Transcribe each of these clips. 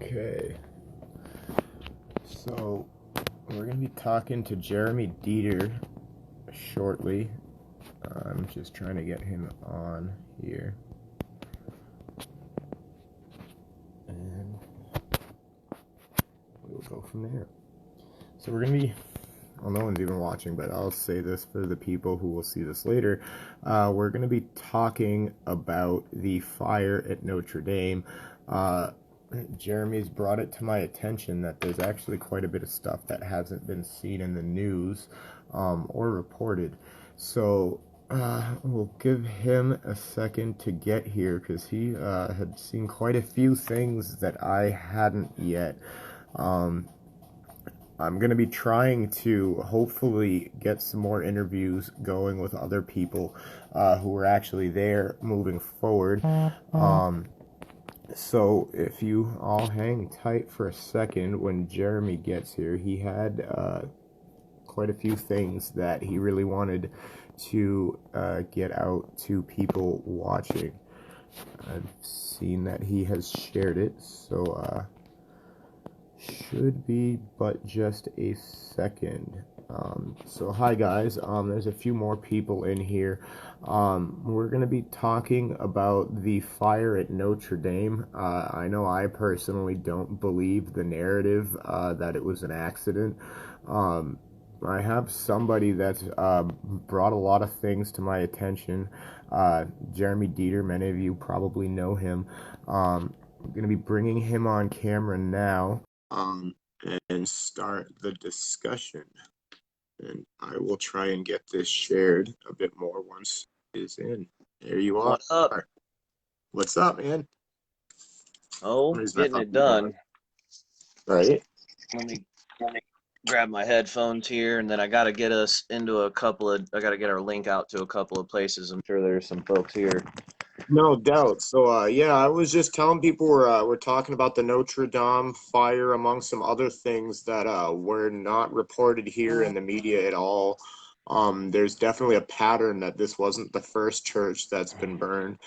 Okay, so we're going to be talking to Jeremy Deeter shortly. I'm just trying to get him on here. And we'll go from there. So we're going to be, well, no one's even watching, but I'll say this for the people who will see this later. We're going to be talking about the fire at Notre Dame. Jeremy's brought it to my attention that there's actually quite a bit of stuff that hasn't been seen in the news or reported. So we'll give him a second to get here because he had seen quite a few things that I hadn't yet. I'm going to be trying to hopefully get some more interviews going with other people who were actually there moving forward. So if you all hang tight for a second, when Jeremy gets here, he had quite a few things that he really wanted to get out to people watching. I've seen that he has shared it, so should be but just a second. So hi guys, there's a few more people in here. We're going to be talking about the fire at Notre Dame. I know I personally don't believe the narrative that it was an accident. I have somebody that's brought a lot of things to my attention. Jeremy Deeter, many of you probably know him. I'm going to be bringing him on camera now and start the discussion. And I will try and get this shared a bit more once it is in. There you are. What up? What's up, man? Oh, Where's that getting it done. right? Let me grab my headphones here, and then I got to get us into I got to get our link out to a couple of places. I'm sure there's some folks here. No doubt. So, yeah, I was just telling people we're talking about the Notre Dame fire, among some other things that were not reported here in the media at all. There's definitely a pattern that this wasn't the first church that's been burned.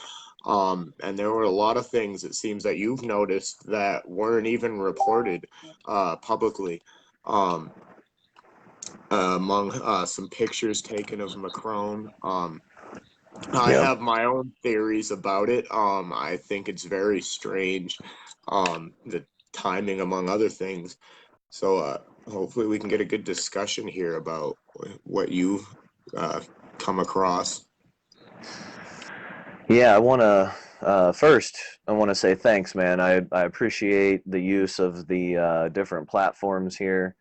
And there were a lot of things, it seems, that you've noticed that weren't even reported publicly. Among some pictures taken of Macron. I have my own theories about it. I think it's very strange, the timing, among other things. So hopefully we can get a good discussion here about what you've come across. Yeah, first, I want to say thanks, man. I appreciate the use of the different platforms here.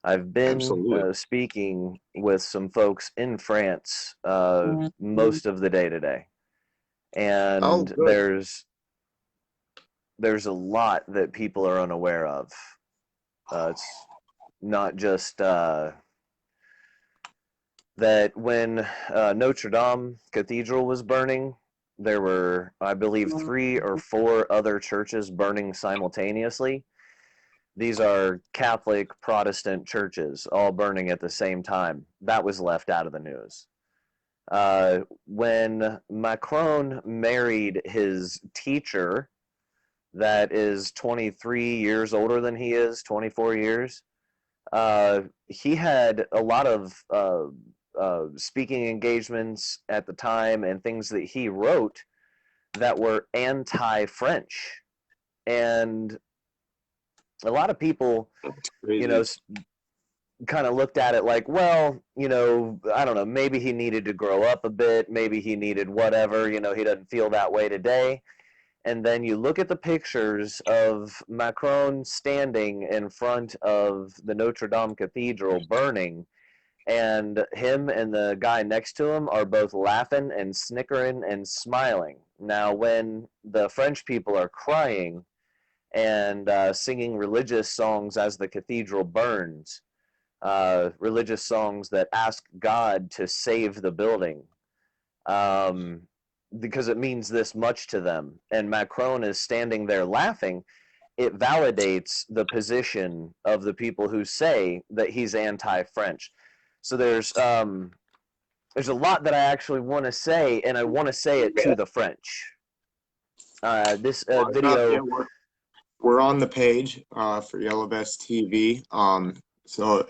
I've been Absolutely. speaking with some folks in France most of the day today, Oh, and good. there's a lot that people are unaware of. It's not just that when Notre Dame Cathedral was burning, there were, I believe, 3 or 4 other churches burning simultaneously. These are Catholic Protestant churches all burning at the same time. That was left out of the news. When Macron married his teacher, that is 23 years older than he is, 24 years, he had a lot of speaking engagements at the time and things that he wrote that were anti-French. And a lot of people, you know, Crazy. kind of looked at it like, well, I don't know, maybe he needed to grow up a bit, maybe he needed whatever, he doesn't feel that way today. And then you look at the pictures of Macron standing in front of the Notre Dame Cathedral burning, and him and the guy next to him are both laughing and snickering and smiling. Now, when the French people are crying and singing religious songs as the cathedral burns, religious songs that ask God to save the building, um, because it means this much to them, and Macron is standing there laughing, it validates the position of the people who say that he's anti-French. So there's a lot that I actually want to say, and I want to say it to the French. This Why not? Yeah, video we're on the page for Yellow Vest TV. So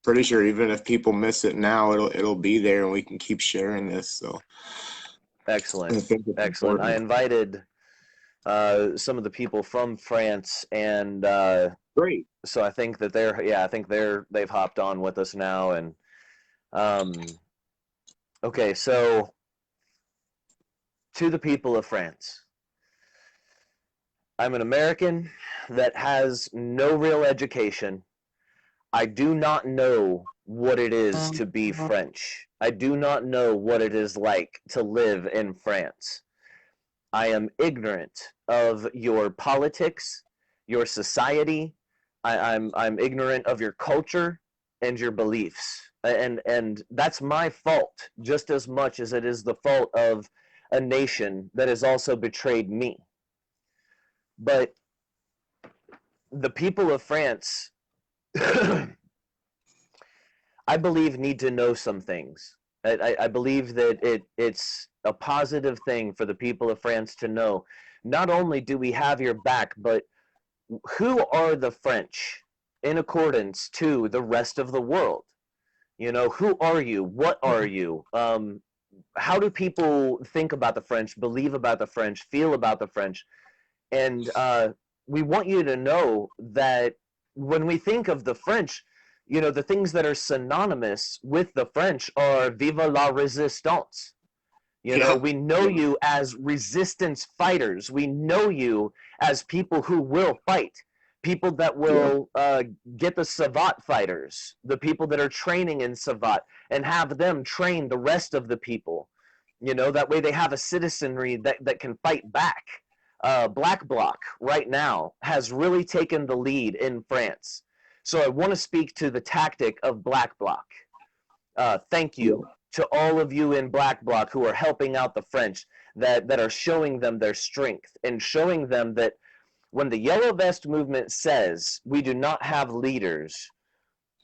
pretty sure even if people miss it now, it'll be there, and we can keep sharing this. So I Excellent, think it's excellent. I important. invited some of the people from France, and Great. so I think that they've hopped on with us now. And um, okay, so to the people of France, I'm an American that has no real education. I do not know what it is to be French. I do not know what it is like to live in France. I am ignorant of your politics, your society. I'm ignorant of your culture and your beliefs, and that's my fault just as much as it is the fault of a nation that has also betrayed me. But the people of France, I believe, need to know some things. I believe that it's a positive thing for the people of France to know. Not only do we have your back, but who are the French in accordance to the rest of the world? You know, who are you? What are you? How do people think about the French, believe about the French, feel about the French? And we want you to know that when we think of the French, you know, the things that are synonymous with the French are Vive la Resistance. You know, Yeah. we know you as resistance fighters. We know you as people who will fight, people that Yeah. will get the Savat fighters, the people that are training in Savat, and have them train the rest of the people. You know, that way they have a citizenry that can fight back. Black Bloc right now has really taken the lead in France. So I want to speak to the tactic of Black Bloc. Thank Yeah. you to all of you in Black Bloc who are helping out the French, that are showing them their strength and showing them that when the Yellow Vest movement says we do not have leaders,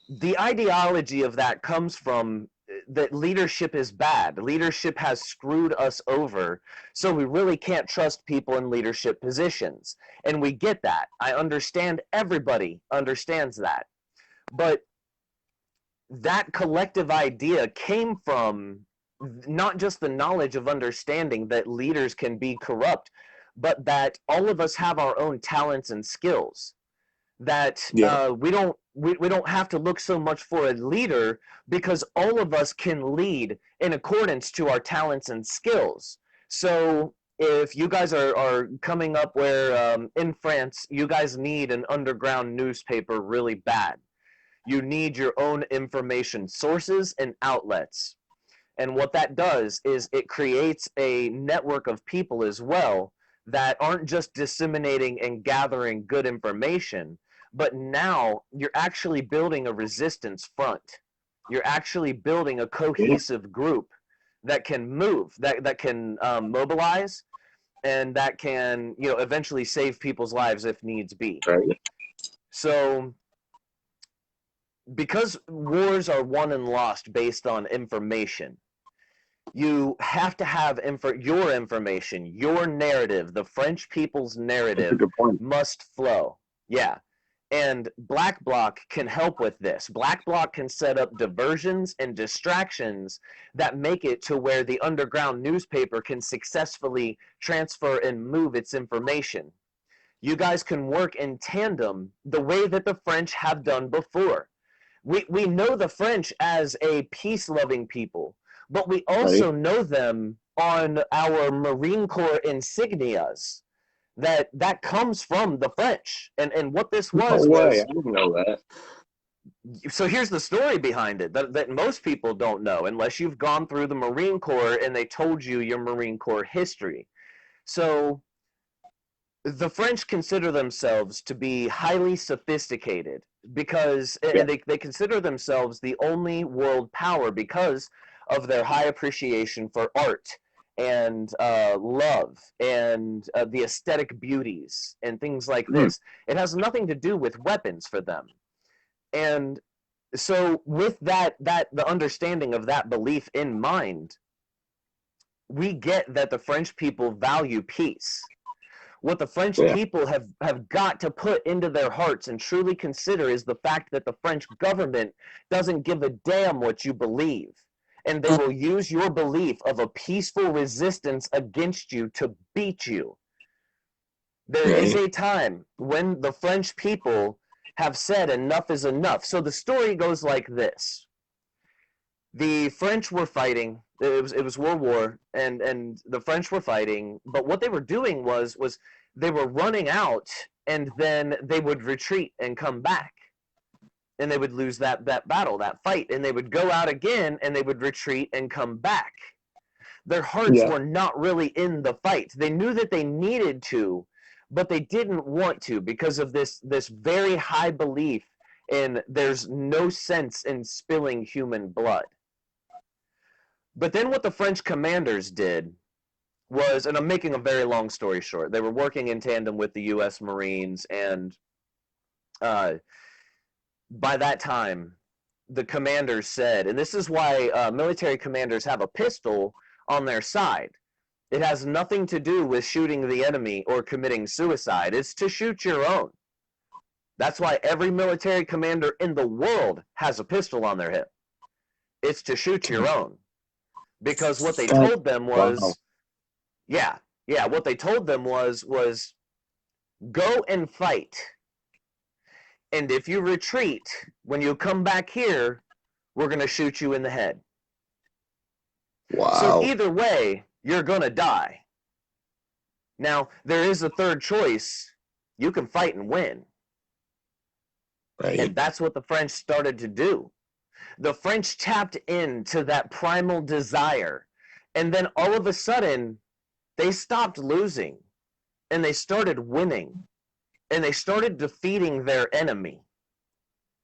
the ideology of that comes from that leadership is bad. Leadership has screwed us over, so we really can't trust people in leadership positions. And we get that. I understand, everybody understands that. But that collective idea came from not just the knowledge of understanding that leaders can be corrupt, but that all of us have our own talents and skills. That Yeah. we don't have to look so much for a leader because all of us can lead in accordance to our talents and skills. So if you guys are coming up where in France you guys need an underground newspaper really bad, you need your own information sources and outlets. And what that does is it creates a network of people as well that aren't just disseminating and gathering good information, but now you're actually building a resistance front. You're actually building a Yeah. cohesive group that can move, that can mobilize, and that can, you know, eventually save people's lives if needs be. Right. So because wars are won and lost based on information, you have to have your information, your narrative, the French people's That's a narrative good point. must flow. Yeah. And Black Bloc can help with this. Black Bloc can set up diversions and distractions that make it to where the underground newspaper can successfully transfer and move its information. You guys can work in tandem the way that the French have done before. We know the French as a peace-loving people, but we Right. also know them on our Marine Corps insignias. That comes from the French, and what this No way. I was. didn't know that. So here's the story behind it that most people don't know unless you've gone through the Marine Corps and they told you your Marine Corps history. So the French consider themselves to be highly sophisticated because, Yeah. and they consider themselves the only world power because of their high appreciation for art and love and the aesthetic beauties and things like Mm. this. It has nothing to do with weapons for them. And so with that the understanding of that belief in mind, we get that the French people value peace. What the French Yeah. people have got to put into their hearts and truly consider is the fact that the French government doesn't give a damn what you believe. And they will use your belief of a peaceful resistance against you to beat you. There is Right. a time when the French people have said enough is enough. So the story goes like this. The French were fighting. It was World War, and the French were fighting. But what they were doing was they were running out, and then they would retreat and come back, and they would lose that battle, that fight, and they would go out again, and they would retreat and come back. Their hearts Yeah. were not really in the fight. They knew that they needed to, but they didn't want to because of this very high belief in there's no sense in spilling human blood. But then what the French commanders did was, and I'm making a very long story short, they were working in tandem with the U.S. Marines, and by that time, the commanders said, and this is why military commanders have a pistol on their side. It has nothing to do with shooting the enemy or committing suicide. It's to shoot your own. That's why every military commander in the world has a pistol on their hip. It's to shoot your own. Because what they told them was, what they told them was go and fight. And if you retreat, when you come back here, we're going to shoot you in the head. Wow. So either way, you're going to die. Now, there is a third choice. You can fight and win. Right. And that's what the French started to do. The French tapped into that primal desire. And then all of a sudden, they stopped losing. And they started winning. And they started defeating their enemy.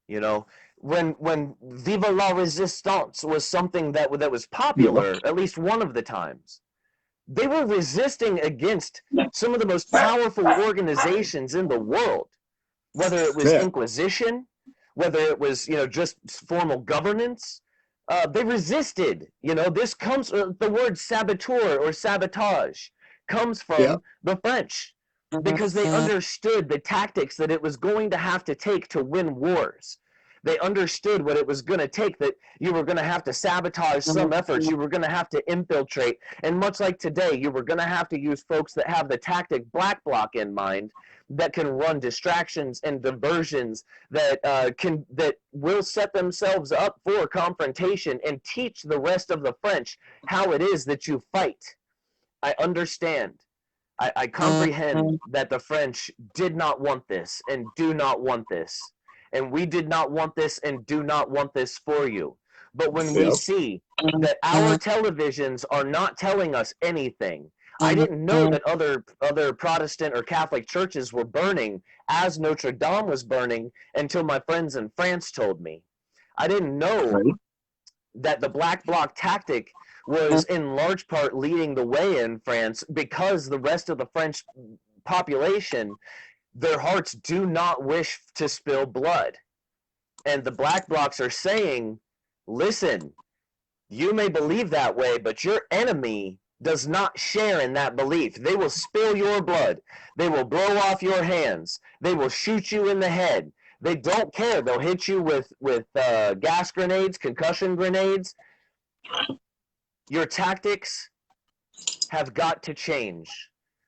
You know, when Vive la Resistance was something that was popular, at least one of the times, they were resisting against some of the most powerful organizations in the world, whether it was Inquisition, whether it was, just formal governance. They resisted. This comes, the word saboteur or sabotage comes from the French, because they understood the tactics that it was going to have to take to win wars. They understood what it was going to take, that you were going to have to sabotage some efforts, you were going to have to infiltrate, and much like today, you were going to have to use folks that have the tactic black bloc in mind, that can run distractions and diversions, that will set themselves up for confrontation and teach the rest of the French how it is that you fight. I understand. I comprehend that the French did not want this and do not want this. And we did not want this and do not want this for you. But when we see that our televisions are not telling us anything, I didn't know that other Protestant or Catholic churches were burning as Notre Dame was burning until my friends in France told me. I didn't know that the black bloc tactic was in large part leading the way in France, because the rest of the French population, their hearts do not wish to spill blood. And the black blocs are saying, listen, you may believe that way, but your enemy does not share in that belief. They will spill your blood. They will blow off your hands. They will shoot you in the head. They don't care. They'll hit you with gas grenades, concussion grenades. Your tactics have got to change.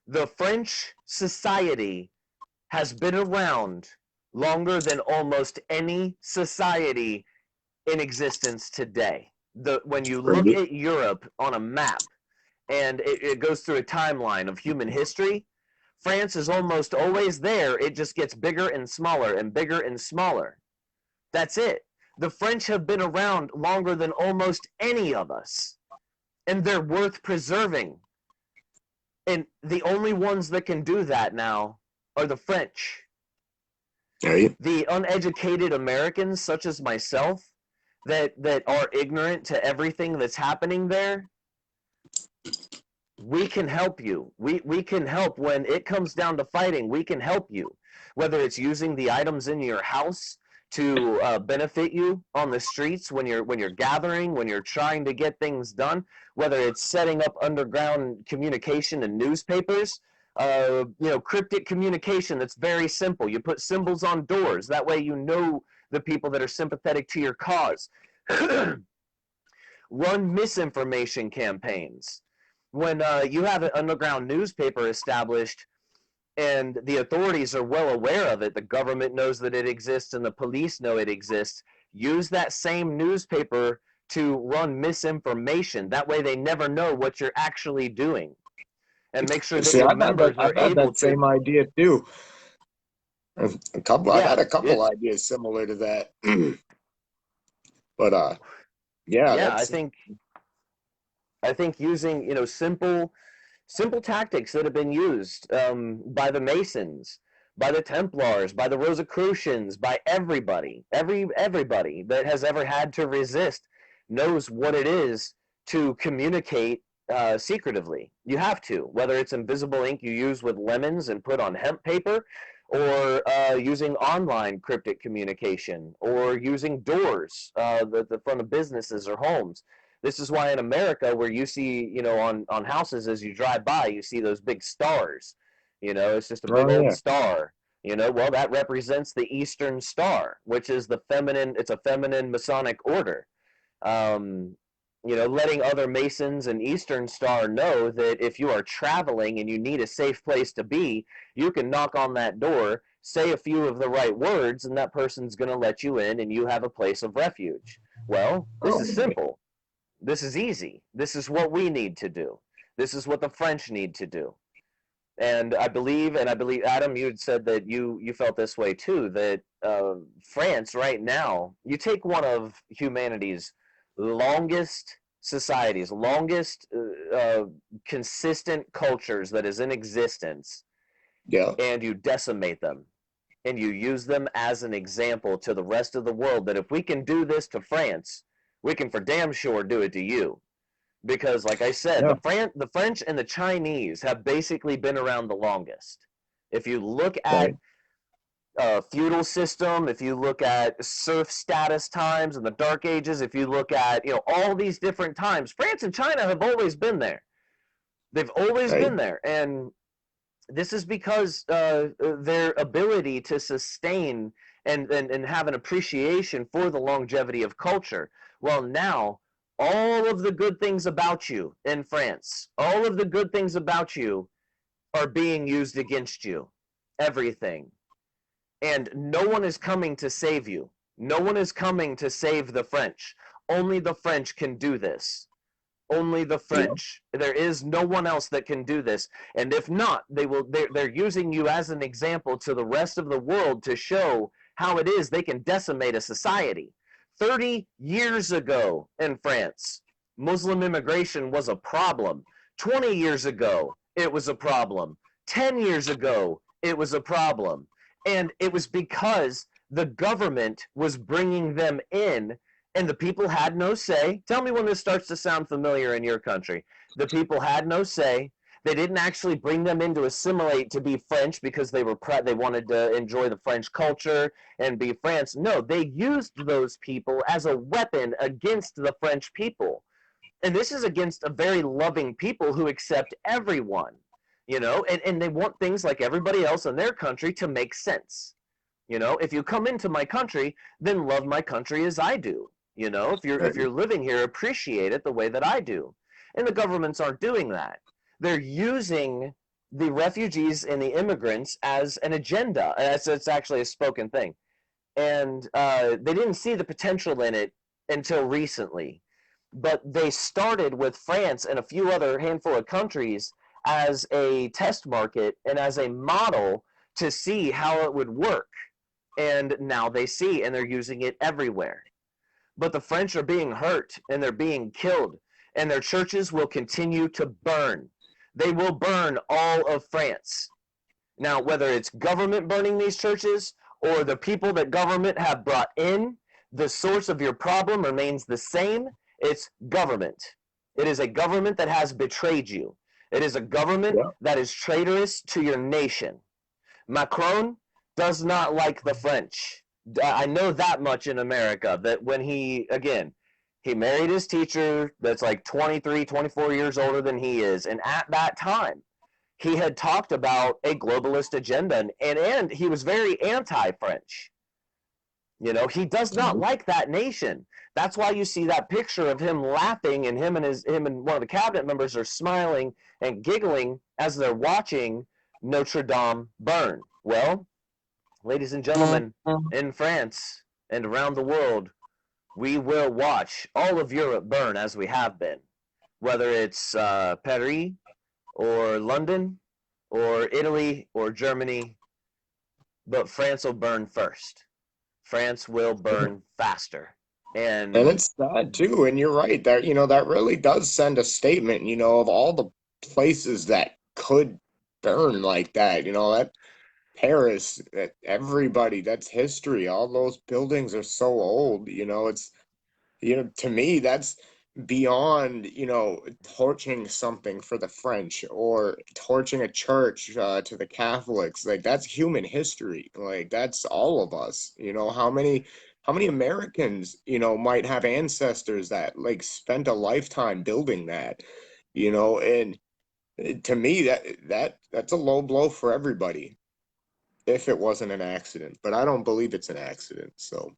The French society has been around longer than almost any society in existence today. When you look at Europe on a map, and it goes through a timeline of human history, France is almost always there. It just gets bigger and smaller and bigger and smaller. That's it. The French have been around longer than almost any of us, and they're worth preserving. And the only ones that can do that now are the French. The uneducated Americans, such as myself, that are ignorant to everything that's happening there, we can help you. We can help when it comes down to fighting. We can help you, whether it's using the items in your house to benefit you on the streets when you're gathering, when you're trying to get things done, whether it's setting up underground communication and newspapers. Cryptic communication that's very simple. You put symbols on doors. That way you know the people that are sympathetic to your cause. Run misinformation campaigns. When you have an underground newspaper established and the authorities are well aware of it, the government knows that it exists and the police know it exists, use that same newspaper to run misinformation. That way they never know what you're actually doing. And make sure that See, your members I've are had able that same to. idea too. I've had Yeah, a couple ideas similar to that. But yeah, yeah. that's I think using simple tactics that have been used by the Masons, by the Templars, by the Rosicrucians, by everybody, everybody that has ever had to resist knows what it is to communicate secretively. You have to, whether it's invisible ink you use with lemons and put on hemp paper, or using online cryptic communication, or using doors the front of businesses or homes. This is why in America, where you see, on houses as you drive by, you see those big stars. It's just a big oh old yeah, star. Well, that represents the Eastern Star, which is the feminine. It's a feminine Masonic order. Um, letting other Masons and Eastern Star know that if you are traveling and you need a safe place to be, you can knock on that door, say a few of the right words, and that person's going to let you in, and you have a place of refuge. Well, this oh is simple. This is easy. This is what we need to do. This is what the French need to do. And I believe, Adam, you had said that you felt this way too. That France right now, you take one of humanity's longest societies, longest consistent cultures that is in existence, yeah, and you decimate them, and you use them as an example to the rest of the world. That if we can do this to France, we can for damn sure do it to you. Because, like I said, yeah, the French and the Chinese have basically been around the longest. If you look at right, feudal system, if you look at serf status times in the Dark Ages, if you look at all these different times, France and China have always been there. They've always right, been there, and this is because their ability to sustain and have an appreciation for the longevity of culture. Well, now all of the good things about you in France, all of the good things about you are being used against you. Everything. And no one is coming to save you. No one is coming to save the French. Only the French can do this. Only the yeah, French. There is no one else that can do this. And if not, they're using you as an example to the rest of the world to show how it is they can decimate a society. 30 years ago in France, Muslim immigration was a problem. 20 years ago, it was a problem. 10 years ago, it was a problem. And it was because the government was bringing them in and the people had no say. Tell me when this starts to sound familiar in your country. The people had no say. They didn't actually bring them in to assimilate to be French because they wanted to enjoy the French culture and be France. No, they used those people as a weapon against the French people. And this is against a very loving people who accept everyone, and they want things like everybody else in their country to make sense. If you come into my country, then love my country as I do. If right, you're living here, appreciate it the way that I do. And the governments aren't doing that. They're using the refugees and the immigrants as an agenda. It's actually a spoken thing. And they didn't see the potential in it until recently. But they started with France and a few other handful of countries as a test market and as a model to see how it would work. And now they see, and they're using it everywhere. But the French are being hurt and they're being killed, and their churches will continue to burn. They will burn all of France. Now, whether it's government burning these churches or the people that government have brought in, the source of your problem remains the same. It's government. It is a government that has betrayed you. It is a government yeah, that is traitorous to your nation. Macron does not like the French. I know that much in America, that when he married his teacher that's like 23, 24 years older than he is. And at that time, he had talked about a globalist agenda, and he was very anti-French. You know, he does not like that nation. That's why you see that picture of him laughing, and him and one of the cabinet members are smiling and giggling as they're watching Notre Dame burn. Well, ladies and gentlemen, in France and around the world, we will watch all of Europe burn as we have been, whether it's Paris or London or Italy or Germany, but France will burn first. France will burn faster. And And it's sad too. And you're right that, that really does send a statement, of all the places that could burn like that, that Paris, that everybody, that's history. All those buildings are so old, it's, to me, that's beyond, torching something for the French or torching a church to the Catholics. Like, that's human history. Like, that's all of us. How many Americans, might have ancestors that like spent a lifetime building that, and to me that's a low blow for everybody if it wasn't an accident. But I don't believe it's an accident. So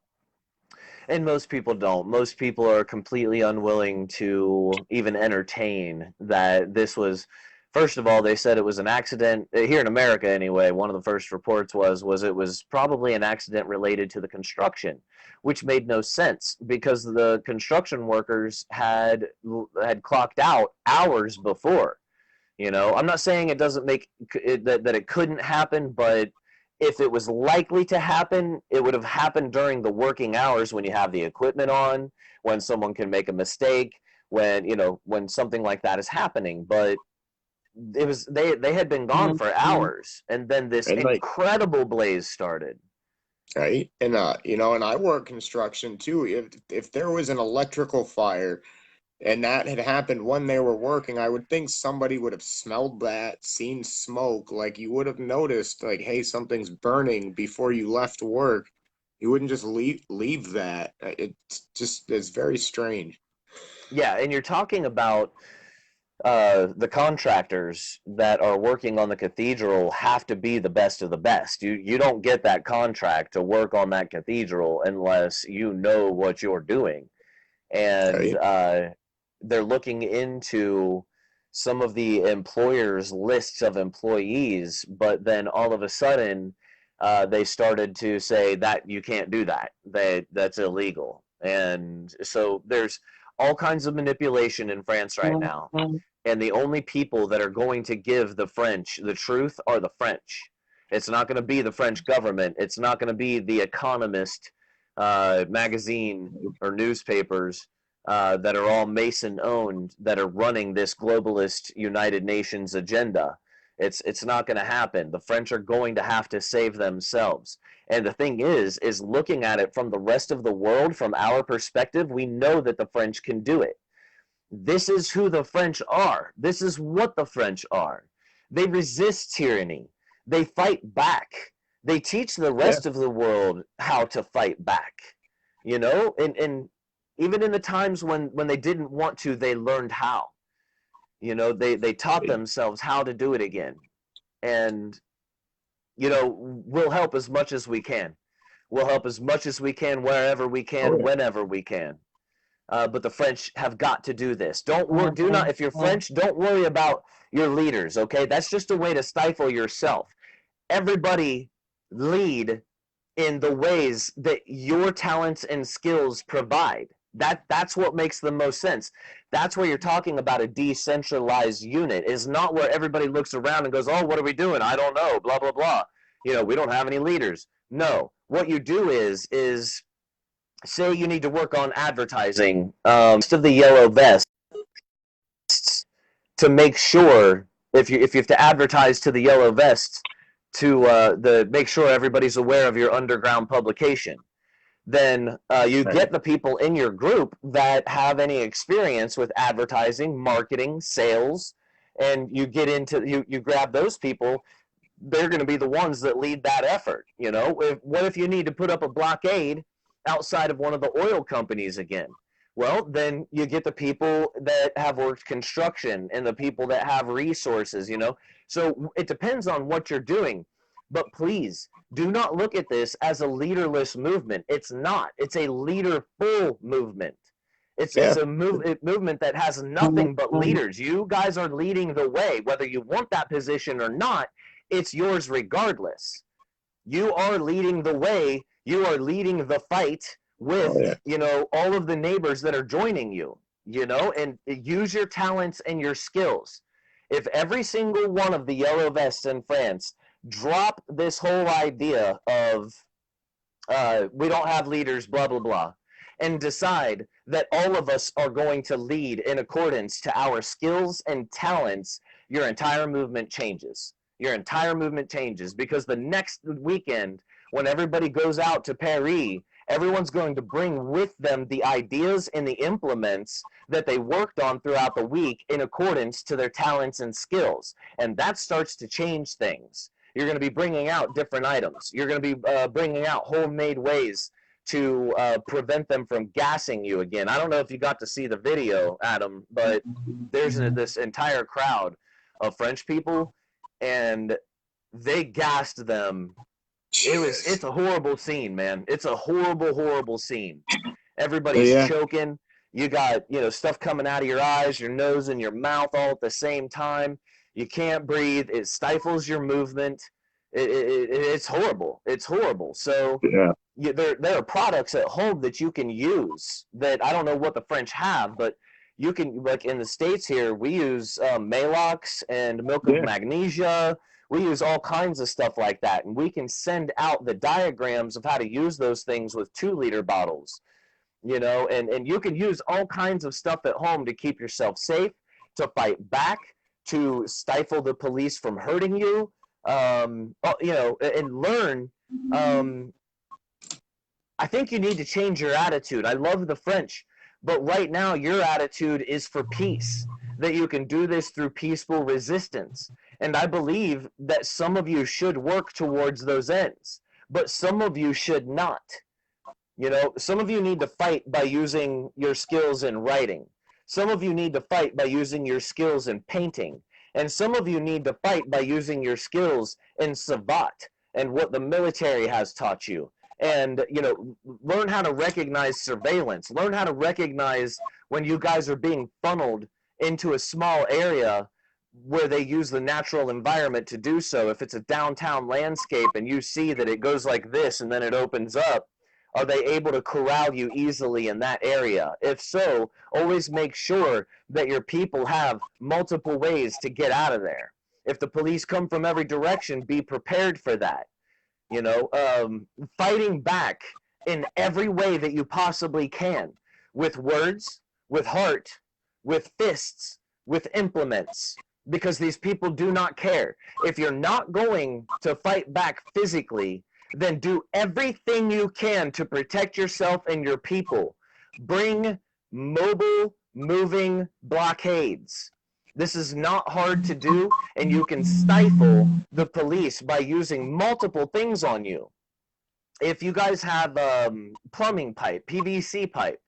most people don't. Most people are completely unwilling to even entertain that this was. First of all, they said it was an accident here in America. Anyway, one of the first reports was it was probably an accident related to the construction, which made no sense because the construction workers had clocked out hours before. You know, I'm not saying it doesn't make it, that it couldn't happen, but if it was likely to happen, it would have happened during the working hours when you have the equipment on, when someone can make a mistake, when something like that is happening. But it was they had been gone for hours, and then this and like incredible blaze started. right, and I work construction too. If there was an electrical fire and that had happened when they were working, I would think somebody would have smelled that, seen smoke, like you would have noticed, like, hey, something's burning before you left work. You wouldn't just leave that. It's very strange. Yeah, and you're talking about the contractors that are working on the cathedral have to be the best of the best. You don't get that contract to work on that cathedral unless you know what you're doing. And Right? they're looking into some of the employers' lists of employees, but then all of a sudden they started to say that you can't do that. That's illegal. And so there's all kinds of manipulation in France right now. And the only people that are going to give the French the truth are the French. It's not going to be the French government. It's not going to be the Economist magazine or newspapers that are all Mason owned that are running this globalist United Nations agenda. It's not going to happen. The French are going to have to save themselves. And the thing is looking at it from the rest of the world, from our perspective, we know that the French can do it. This is who the French are. This is what the French are. They resist tyranny. They fight back. They teach the Yeah. rest of the world how to fight back. You know, and even in the times when they didn't want to, they learned how. You know, they taught themselves how to do it again. And, we'll help as much as we can. We'll help as much as we can, wherever we Oh can, yeah. whenever we can. But the French have got to do this. Do not. If you're French, don't worry about your leaders. Okay, that's just a way to stifle yourself. Everybody lead in the ways that your talents and skills provide. That's what makes the most sense. That's where you're talking about a decentralized unit. Is not where everybody looks around and goes, "Oh, what are we doing? I don't know." Blah blah blah. We don't have any leaders. No, what you do is say you need to work on advertising of the yellow vests to make sure if you have to advertise to the yellow vests to make sure everybody's aware of your underground publication, then you Right. get the people in your group that have any experience with advertising, marketing, sales, and you get into you grab those people. They're going to be the ones that lead that effort. What if you need to put up a blockade outside of one of the oil companies again? Well, then you get the people that have worked construction and the people that have resources, you know. So it depends on what you're doing. But please do not look at this as a leaderless movement. It's not. It's a leaderful movement. It's Yeah. a movement that has nothing but leaders. You guys are leading the way, whether you want that position or not. It's yours regardless. You are leading the way. You are leading the fight Oh with, yeah. you know, all of the neighbors that are joining you, you know, and use your talents and your skills. If every single one of the yellow vests in France drop this whole idea of we don't have leaders, blah, blah, blah, and decide that all of us are going to lead in accordance to our skills and talents, your entire movement changes. Your entire movement changes because the next weekend, when everybody goes out to Paris, everyone's going to bring with them the ideas and the implements that they worked on throughout the week in accordance to their talents and skills. And that starts to change things. You're going to be bringing out different items. You're going to be bringing out homemade ways to prevent them from gassing you again. I don't know if you got to see the video, Adam, but there's this entire crowd of French people, and they gassed them. It's a horrible scene, man. It's a horrible scene. Everybody's Yeah. choking. You got, you know, stuff coming out of your eyes, your nose, and your mouth all at the same time. You can't breathe. It stifles your movement. It's horrible. It's horrible. So Yeah. there are products at home that you can use that I don't know what the French have, but you can, like in the States here, we use Malox and milk of Yeah. magnesia. We use all kinds of stuff like that, and we can send out the diagrams of how to use those things with 2-liter bottles, you know, and you can use all kinds of stuff at home to keep yourself safe, to fight back, to stifle the police from hurting you, you know, and learn. Um, I think you need to change your attitude. I love the French, but right now your attitude is for peace, that you can do this through peaceful resistance. And I believe that some of you should work towards those ends, but some of you should not. You know, some of you need to fight by using your skills in writing. Some of you need to fight by using your skills in painting. And some of you need to fight by using your skills in savate and what the military has taught you. And, you know, learn how to recognize surveillance. Learn how to recognize when you guys are being funneled into a small area where they use the natural environment to do so. If it's a downtown landscape and you see that it goes like this and then it opens up, are they able to corral you easily in that area? If so, always make sure that your people have multiple ways to get out of there. If the police come from every direction, be prepared for that. You know, fighting back in every way that you possibly can, with words, with heart, with fists, with implements, because these people do not care. If you're not going to fight back physically, then do everything you can to protect yourself and your people. Bring mobile, moving blockades. This is not hard to do, and you can stifle the police by using multiple things on you. If you guys have plumbing pipe, PVC pipe,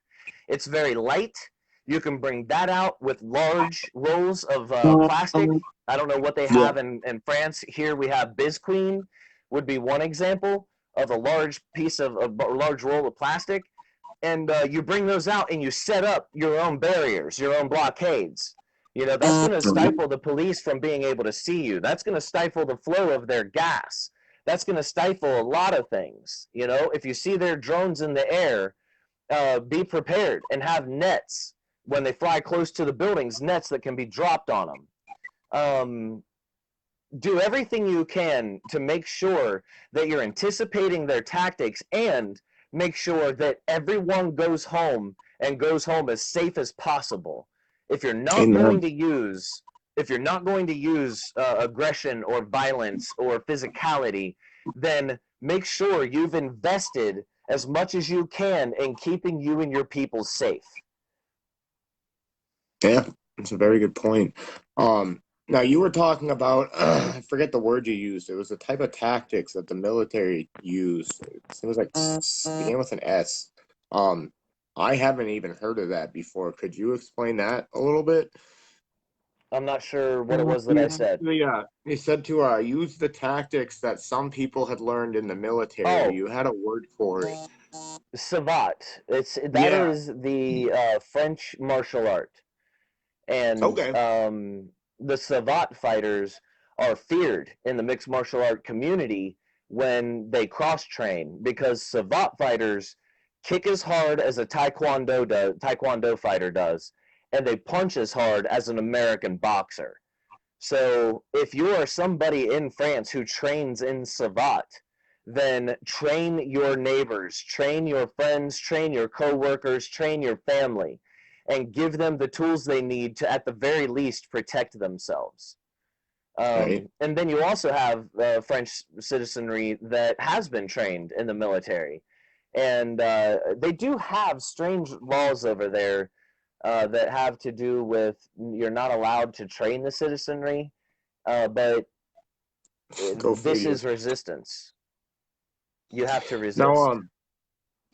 it's very light. You can bring that out with large rolls of plastic. I don't know what they Yeah. have in France. Here we have Bisqueen, would be one example of a large piece of a large roll of plastic. And you bring those out and you set up your own barriers, your own blockades. You know, that's going to stifle the police from being able to see you. That's going to stifle the flow of their gas. That's going to stifle a lot of things. You know, if you see their drones in the air, be prepared and have nets when they fly close to the buildings, nets that can be dropped on them. Do everything you can to make sure that you're anticipating their tactics and make sure that everyone goes home and goes home as safe as possible. If you're not going Amen. to use aggression or violence or physicality, then make sure you've invested as much as you can in keeping you and your people safe. Yeah, that's a very good point. Now you were talking about I forget the word you used. It was a type of tactics that the military used. It was like began with an S. I haven't even heard of that before. Could you explain that a little bit? I'm not sure what it was that I said. You said to use the tactics that some people had learned in the military. Oh, You had a word for it. savate. That Yeah. is the French martial art, and Okay. the savate fighters are feared in the mixed martial art community when they cross train, because savate fighters kick as hard as a taekwondo fighter does, and they punch as hard as an American boxer. So if you are somebody in France who trains in savate, then train your neighbors, train your friends, train your coworkers, train your family, and give them the tools they need to, at the very least, protect themselves. Right. And then you also have French citizenry that has been trained in the military, and they do have strange laws over there that have to do with you're not allowed to train the citizenry, but Go this figure. is resistance. You have to Now, resist.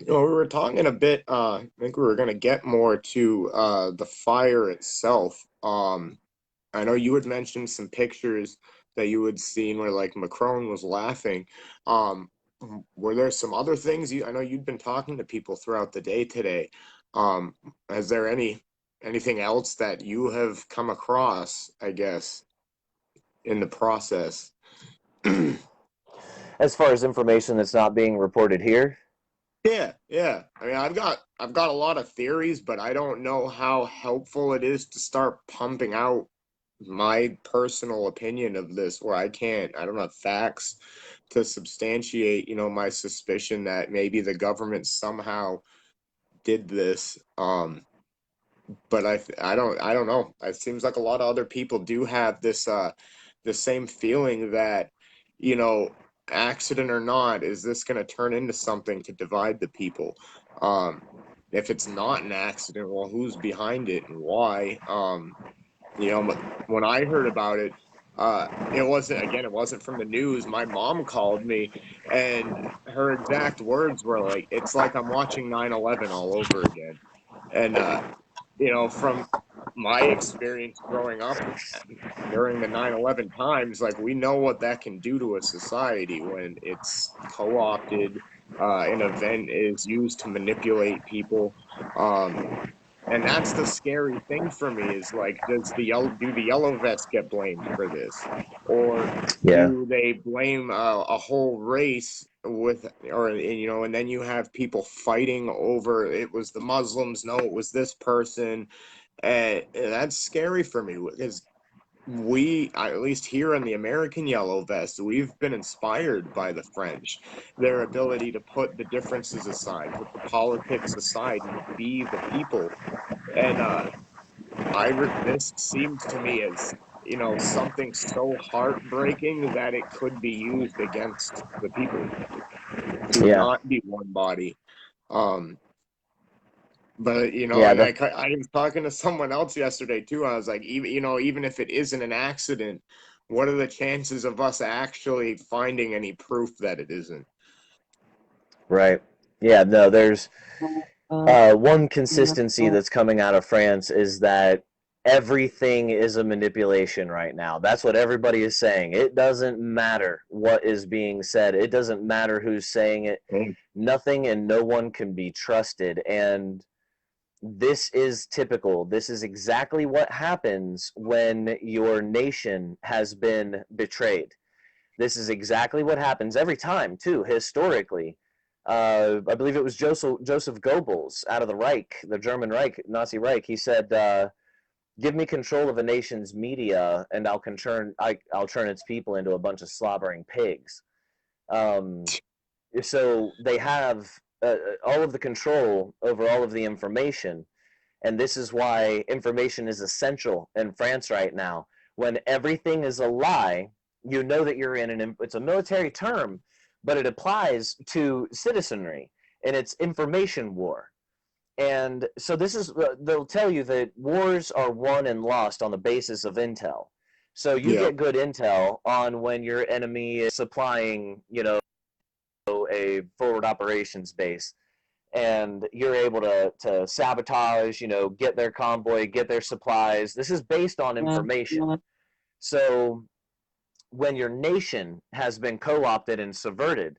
we were talking a bit. I think we were going to get more to the fire itself. I know you had mentioned some pictures that you had seen where like Macron was laughing. Um, were there some other things I know you'd been talking to people throughout the day today. Um, is there anything else that you have come across, I guess, in the process? As far as information that's not being reported here, Yeah, yeah. I mean, I've got a lot of theories, but I don't know how helpful it is to start pumping out my personal opinion of this where I don't have facts to substantiate, my suspicion that maybe the government somehow did this. But I don't know. It seems like a lot of other people do have this the same feeling that, you know, accident or not, is this going to turn into something to divide the people? Um, if it's not an accident, well, who's behind it and why? When I heard about it, it wasn't from the news. My mom called me, and her exact words were like, "It's like I'm watching 9/11 all over again." And from my experience growing up during the 9/11 times, like we know what that can do to a society when it's co-opted, an event is used to manipulate people. Um, and that's the scary thing for me is like, do the yellow vests get blamed for this, or yeah, do they blame a whole race and then you have people fighting over it was the Muslims, no, it was this person, and that's scary for me because at least here in the American yellow vest, we've been inspired by the French, their ability to put the differences aside, put the politics aside, and be the people. And this seems to me as something so heartbreaking that it could be used against the people to yeah, not be one body. Um, but yeah. and I was talking to someone else yesterday too. I was like, even if it isn't an accident, what are the chances of us actually finding any proof that it isn't? Right. Yeah. No, there's one consistency that's coming out of France is that everything is a manipulation right now. That's what everybody is saying. It doesn't matter what is being said. It doesn't matter who's saying it. Mm. Nothing and no one can be trusted. And this is typical. This is exactly what happens when your nation has been betrayed. This is exactly what happens every time, too, historically. I believe it was Joseph Goebbels out of the Reich, the German Reich, Nazi Reich. He said, "Give me control of a nation's media, and I'll turn its people into a bunch of slobbering pigs." Um, so they have all of the control over all of the information, and this is why information is essential in France right now. When everything is a lie, you know that you're in it's a military term, but it applies to citizenry, and it's information war. And so this is they'll tell you that wars are won and lost on the basis of intel. So you Yeah. get good intel on when your enemy is supplying, a forward operations base, and you're able to sabotage, get their convoy, get their supplies. This is based on information. So when your nation has been co-opted and subverted,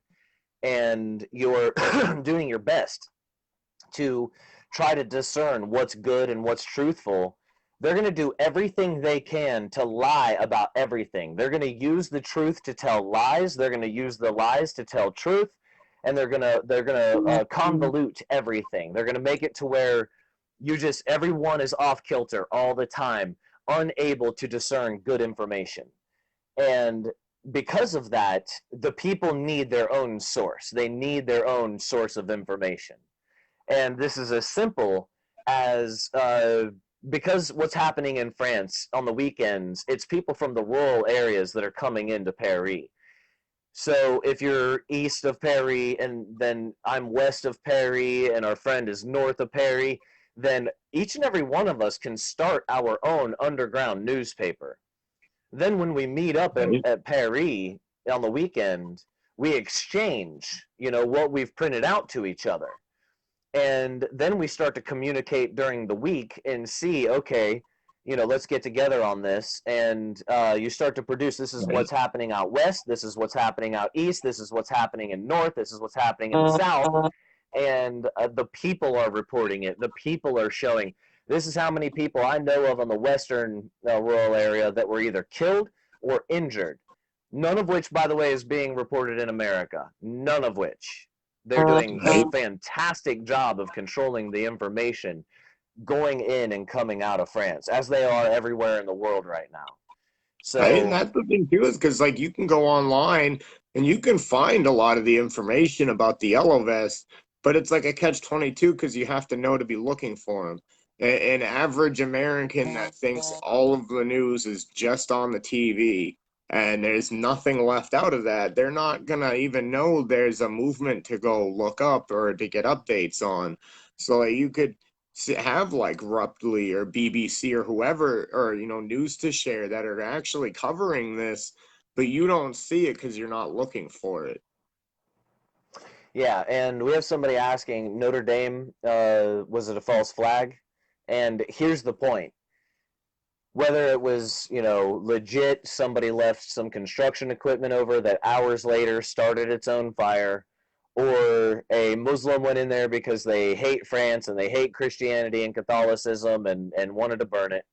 and you're doing your best to try to discern what's good and what's truthful, they're going to do everything they can to lie about everything. They're going to use the truth to tell lies. They're going to use the lies to tell truth, and they're going to convolute everything. They're going to make it to where everyone is off kilter all the time, unable to discern good information. And because of that, the people need their own source. They need their own source of information. And this is as simple as because what's happening in France on the weekends, it's people from the rural areas that are coming into Paris. So if you're east of Paris and then I'm west of Paris and our friend is north of Paris, then each and every one of us can start our own underground newspaper. Then when we meet up at Paris on the weekend, we exchange, what we've printed out to each other. And then we start to communicate during the week and see, okay, let's get together on this. And you start to produce, this is what's happening out west, this is what's happening out east, this is what's happening in north, this is what's happening in the south. And the people are reporting it. The people are showing, this is how many people I know of on the western rural area that were either killed or injured. None of which, by the way, is being reported in America. None of which. They're doing a fantastic job of controlling the information going in and coming out of France, as they are everywhere in the world right now. So, right, and that's the thing too, is because like you can go online and you can find a lot of the information about the yellow vest, but it's like a catch-22 because you have to know to be looking for them. An average American that thinks all of the news is just on the TV and there's nothing left out of that, they're not gonna even know there's a movement to go look up or to get updates on. So like, you could have like Ruptly or BBC or whoever, or news to share that are actually covering this, but you don't see it because you're not looking for it. yeah, and we have somebody asking, Notre Dame, was it a false flag? And here's the point. Whether it was, legit, somebody left some construction equipment over that hours later started its own fire, or a Muslim went in there because they hate France and they hate Christianity and Catholicism and wanted to burn it,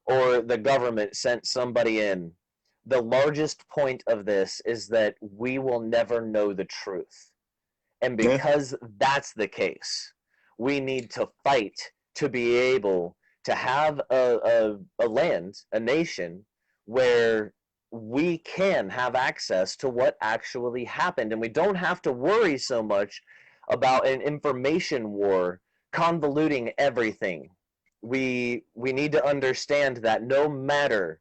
or the government sent somebody in. The largest point of this is that we will never know the truth. And Yeah, because that's the case, we need to fight to be able to have a land, a nation, where we can have access to what actually happened. And we don't have to worry so much about an information war convoluting everything. We need to understand that no matter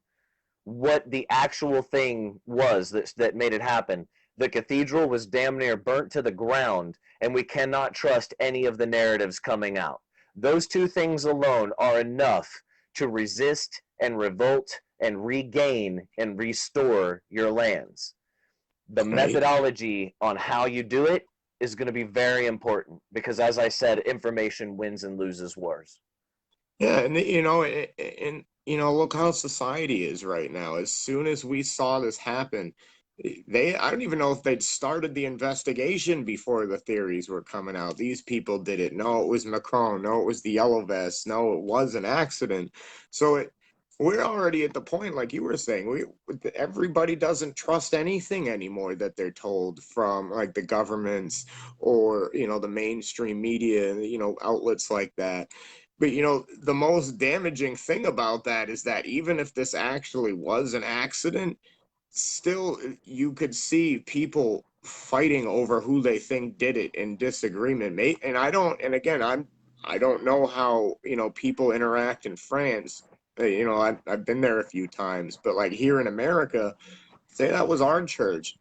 what the actual thing was that made it happen, the cathedral was damn near burnt to the ground, and we cannot trust any of the narratives coming out. Those two things alone are enough to resist and revolt and regain and restore your lands. The right. methodology on how you do it is going to be very important because, as I said, information wins and loses wars. Yeah, and look how society is right now. As soon as we saw this happen, I don't even know if they'd started the investigation before the theories were coming out. These people did it. No, it was Macron. No, it was the yellow vest. No, it was an accident. So we're already at the point, like you were saying, everybody doesn't trust anything anymore that they're told from like the governments or the mainstream media, outlets like that. But the most damaging thing about that is that even if this actually was an accident, still you could see people fighting over who they think did it in disagreement. And I don't, and again, I don't know how, people interact in France. I've been there a few times, but like here in America, say that was our church,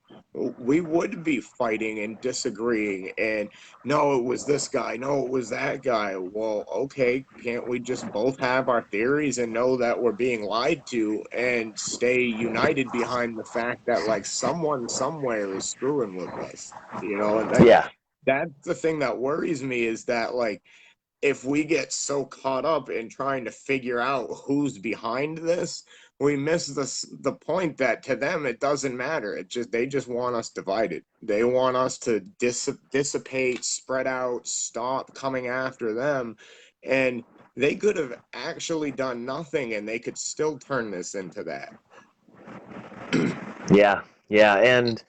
we would be fighting and disagreeing and no, it was this guy, no, it was that guy. Well, okay, can't we just both have our theories and know that we're being lied to and stay united behind the fact that like someone somewhere is screwing with us, and Yeah. that's the thing that worries me, is that, like, if we get so caught up in trying to figure out who's behind this, we miss the point that to them it doesn't matter. They just want us divided. They want us to dissipate, spread out, stop coming after them, and they could have actually done nothing, and they could still turn this into that. Yeah, yeah, and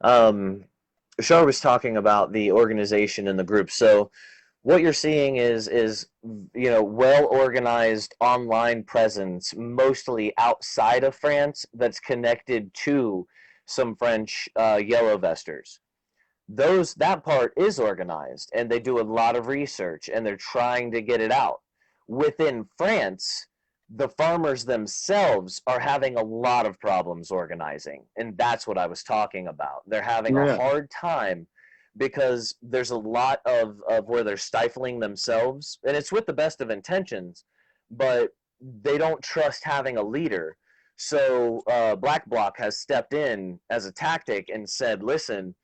um, Shar was talking about the organization and the group. So what you're seeing is well organized online presence, mostly outside of France, that's connected to some French yellow vesters. That part is organized, and they do a lot of research, and they're trying to get it out. Within France, the farmers themselves are having a lot of problems organizing, and that's what I was talking about. They're having a Yeah, hard time because there's a lot of where they're stifling themselves, and it's with the best of intentions, but they don't trust having a leader. So Black Bloc has stepped in as a tactic and said, listen,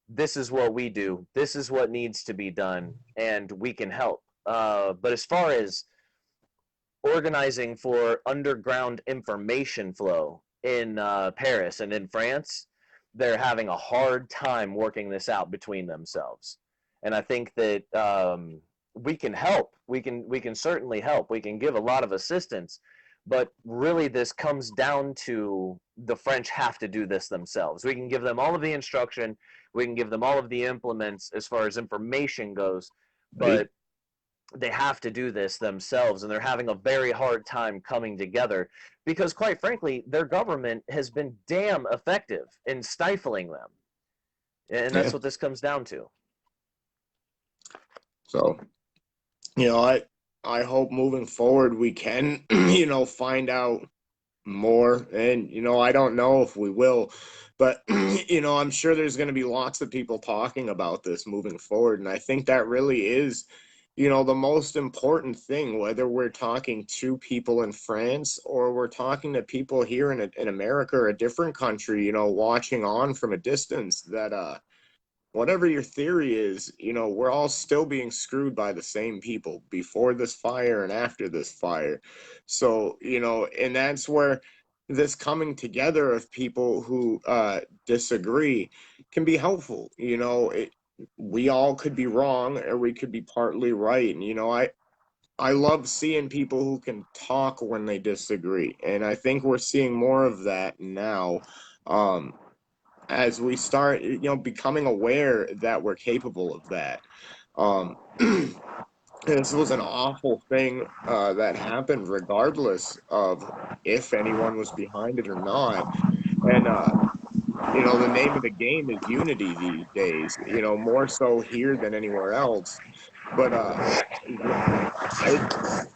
this is what we do, this is what needs to be done, and we can help. But as far as organizing for underground information flow in Paris and in France, they're having a hard time working this out between themselves. And I think that we can help. We can certainly help. We can give a lot of assistance, but really this comes down to the French have to do this themselves. We can give them all of the instruction, we can give them all of the implements as far as information goes, right. but they have to do this themselves, and they're having a very hard time coming together because, quite frankly, their government has been damn effective in stifling them, and Yeah. that's what this comes down to. So, I hope moving forward we can, find out more. And, I don't know if we will, but, I'm sure there's going to be lots of people talking about this moving forward. And I think that really is, the most important thing, whether we're talking to people in France or we're talking to people here in America or a different country, watching on from a distance, that, whatever your theory is, we're all still being screwed by the same people before this fire and after this fire. So, and that's where this coming together of people who disagree can be helpful. We all could be wrong or we could be partly right. And, I love seeing people who can talk when they disagree. And I think we're seeing more of that now. Um, as we start, becoming aware that we're capable of that. Um, this was an awful thing that happened, regardless of if anyone was behind it or not. And the name of the game is unity these days. More so here than anywhere else. But I,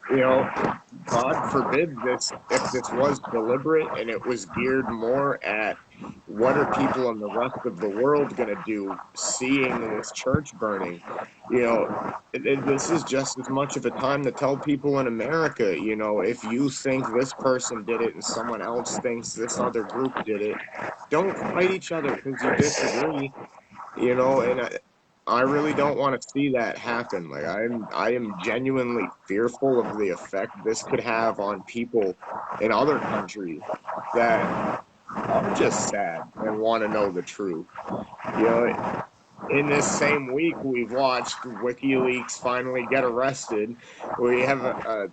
you know, God forbid this, if this was deliberate and it was geared more at what are people in the rest of the world going to do seeing this church burning. This is just as much of a time to tell people in America, if you think this person did it and someone else thinks this other group did it, don't fight each other because you disagree. And I really don't want to see that happen. Like, I am genuinely fearful of the effect this could have on people in other countries that are just sad and want to know the truth. You know, in this same week, we've watched WikiLeaks finally get arrested. We have a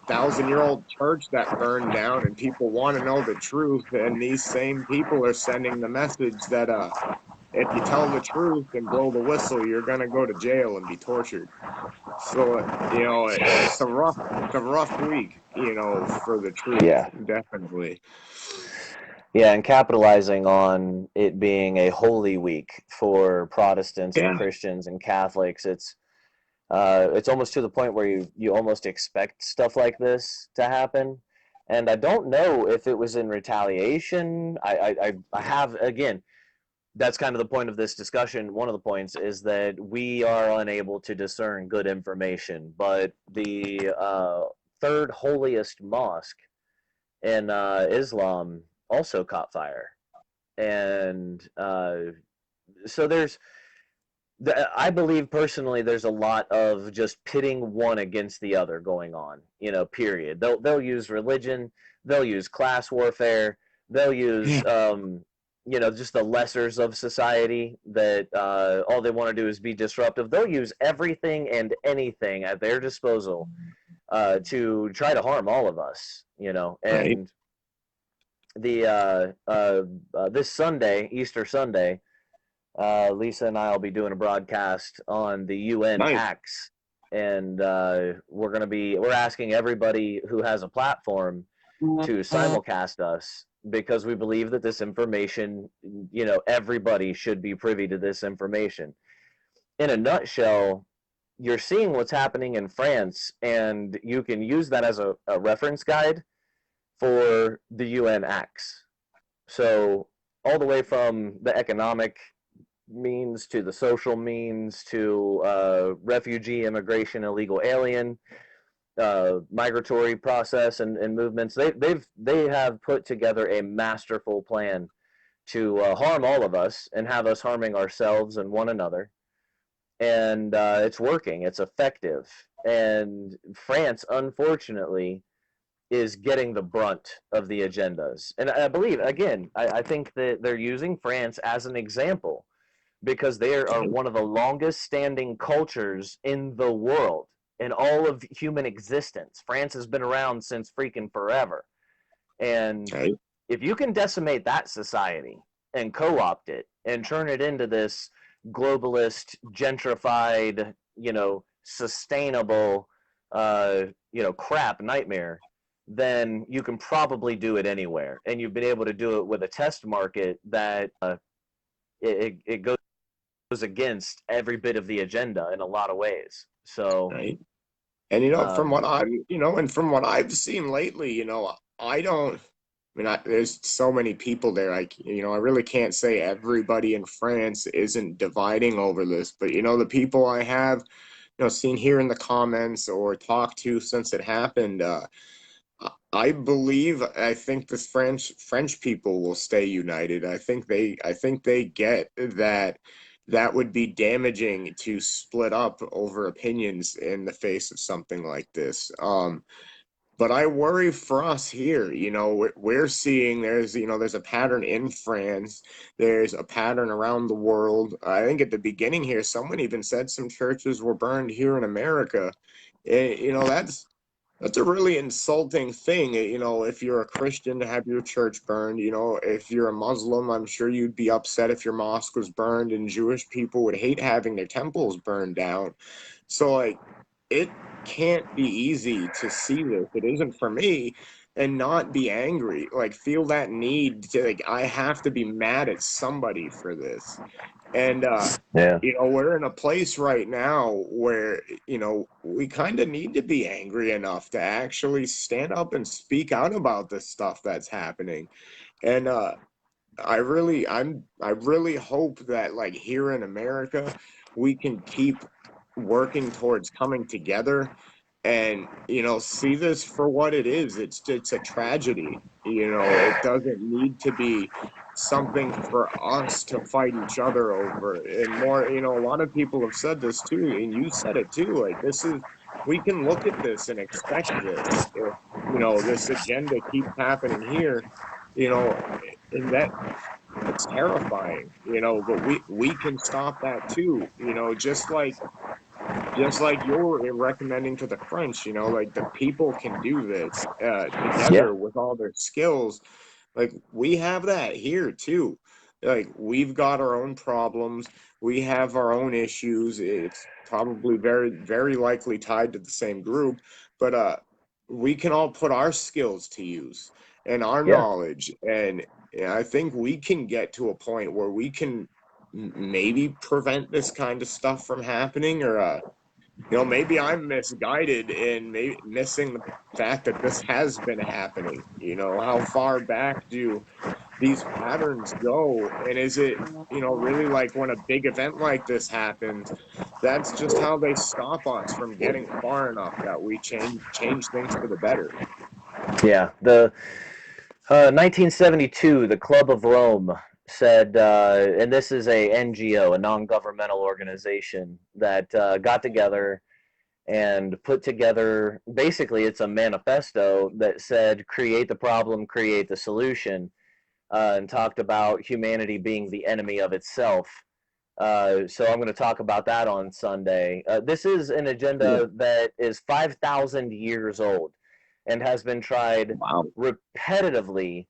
1,000-year-old church that burned down, and people want to know the truth. And these same people are sending the message that if you tell the truth and blow the whistle, you're gonna go to jail and be tortured. So, it's a rough week, for the truth, Yeah, definitely. yeah, and capitalizing on it being a holy week for Protestants and Yeah, Christians and Catholics, it's almost to the point where you almost expect stuff like this to happen. And I don't know if it was in retaliation. I have, again, that's kind of the point of this discussion. One of the points is that we are unable to discern good information, but the third holiest mosque in Islam also caught fire, and so I believe personally there's a lot of just pitting one against the other going on, period. They'll use religion, they'll use class warfare, they'll use Yeah. just the lessers of society that all they want to do is be disruptive. They'll use everything and anything at their disposal to try to harm all of us, Right. and the this Sunday, Easter Sunday, Lisa and I will be doing a broadcast on the UN Nice. acts, and we're asking everybody who has a platform to simulcast us because we believe that this information, everybody should be privy to this information. In a nutshell, you're seeing what's happening in France, and you can use that as a reference guide for the UN acts. So all the way from the economic means to the social means to refugee, immigration, illegal alien, migratory process and movements. They have put together a masterful plan to harm all of us and have us harming ourselves and one another. And it's working. It's effective. And France, unfortunately, is getting the brunt of the agendas. And I believe, again, I think that they're using France as an example because they are one of the longest standing cultures in the world, in all of human existence. France has been around since freaking forever. And Right. if you can decimate that society and co-opt it and turn it into this globalist, gentrified, sustainable, crap nightmare, then you can probably do it anywhere. And you've been able to do it with a test market that it goes against every bit of the agenda in a lot of ways. So, Right. And um, from what I've seen lately, I don't. There's so many people there. I really can't say everybody in France isn't dividing over this, but the people I have, seen here in the comments or talked to since it happened, I think the French people will stay united. I think they get that that would be damaging to split up over opinions in the face of something like this. But I worry for us here. We're seeing there's a pattern in France. There's a pattern around the world. I think at the beginning here, someone even said some churches were burned here in America. That's a really insulting thing. If you're a Christian to have your church burned. If you're a Muslim, I'm sure you'd be upset if your mosque was burned, and Jewish people would hate having their temples burned down. So, like, it can't be easy to see this. It isn't for me, and not be angry. Like, feel that need to, like, I have to be mad at somebody for this. And yeah, we're in a place right now where, we kind of need to be angry enough to actually stand up and speak out about the stuff that's happening. And I really hope that, like, here in America, we can keep working towards coming together and see this for what it is. It's a tragedy. It doesn't need to be something for us to fight each other over. And more, a lot of people have said this too, and you said it too. Like, this is, we can look at this and expect this if this agenda keeps happening here. you know and that's terrifying. But we can stop that too. Just like you're recommending to the French, like, the people can do this yeah, together with all their skills. Like, we have that here too. Like, we've got our own problems. We have our own issues. It's probably very, very likely tied to the same group, but we can all put our skills to use and our yeah, knowledge. And I think we can get to a point where we can maybe prevent this kind of stuff from happening, or maybe I'm misguided in maybe missing the fact that this has been happening. How far back do these patterns go? And is it, really, like, when a big event like this happens, that's just how they stop us from getting far enough that we change things for the better? yeah. The 1972, the Club of Rome said, and this is a NGO, a non-governmental organization that got together and put together, basically it's a manifesto that said create the problem, create the solution, and talked about humanity being the enemy of itself. So I'm going to talk about that on Sunday. This is an Yeah. agenda that is 5,000 years old and has been tried Wow. repetitively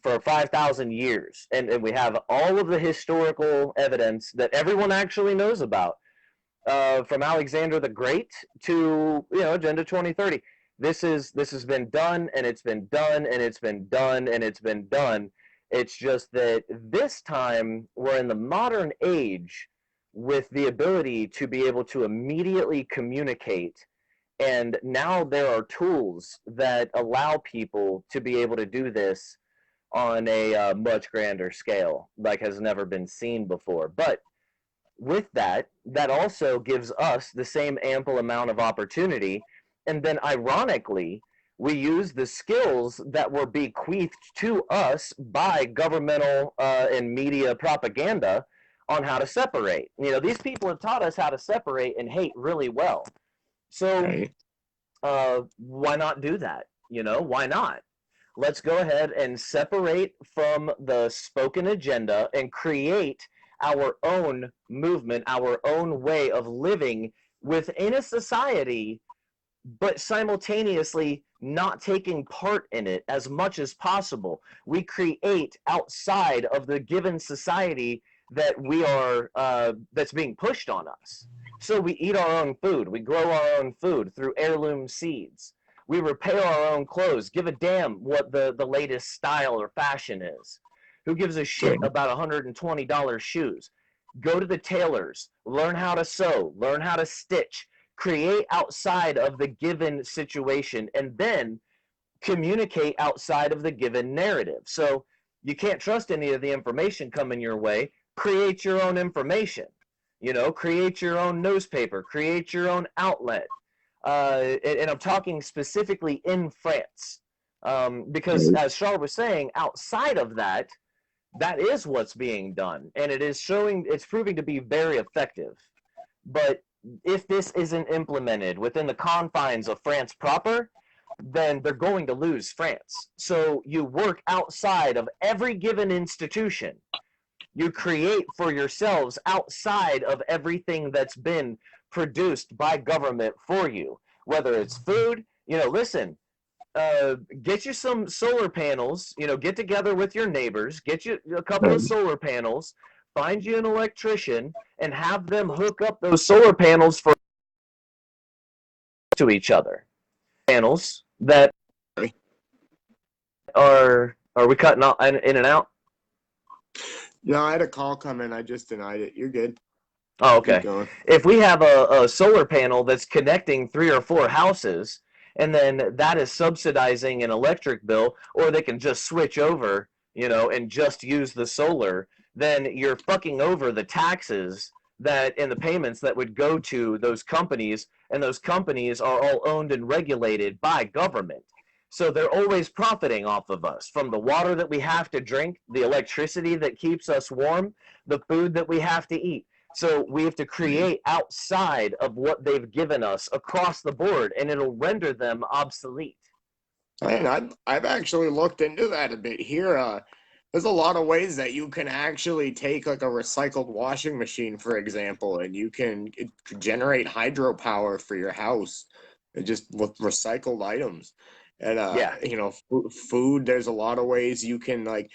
for 5,000 years. And we have all of the historical evidence that everyone actually knows about, from Alexander the Great to, Agenda 2030. This has been done, and it's been done, and it's been done, and it's been done. It's just that this time we're in the modern age with the ability to be able to immediately communicate, and now there are tools that allow people to be able to do this on a much grander scale, like has never been seen before. But with that, that also gives us the same ample amount of opportunity. And then, ironically, we use the skills that were bequeathed to us by governmental and media propaganda on how to separate. These people have taught us how to separate and hate really well. So, Right. why not do that? Why not? Let's go ahead and separate from the spoken agenda and create our own movement, our own way of living within a society, but simultaneously not taking part in it as much as possible. We create outside of the given society that we are that's being pushed on us. So we eat our own food, we grow our own food through heirloom seeds. We repair our own clothes, give a damn what the latest style or fashion is. Who gives a shit Right. about $120 shoes? Go to the tailors, learn how to sew, learn how to stitch, create outside of the given situation, and then communicate outside of the given narrative. So you can't trust any of the information coming your way. Create your own information. Create your own newspaper, create your own outlet. And I'm talking specifically in France, because Right. as Charles was saying, outside of that, that is what's being done, and it's proving to be very effective. But if this isn't implemented within the confines of France proper, then they're going to lose France. So you work outside of every given institution. You create for yourselves outside of everything that's been produced by government for you, whether it's food. Listen, get you some solar panels. Get together with your neighbors, get you a couple of Right. solar panels, find you an electrician, and have them hook up those solar panels for to each other. Panels that Right. are we cutting out in and out? No, I had a call come in. I just denied it. You're good. Oh, Keep okay. going. If we have a solar panel that's connecting 3 or 4 houses, and then that is subsidizing an electric bill, or they can just switch over, and just use the solar, then you're fucking over the taxes that and the payments that would go to those companies, and those companies are all owned and regulated by government. So they're always profiting off of us from the water that we have to drink, the electricity that keeps us warm, the food that we have to eat. So we have to Right. create outside of what they've given us across the board, and it'll render them obsolete. And I've actually looked into that a bit here. There's a lot of ways that you can actually take like a recycled washing machine, for example, and you can generate hydropower for your house, just with recycled items. And Yeah, food. There's a lot of ways you can like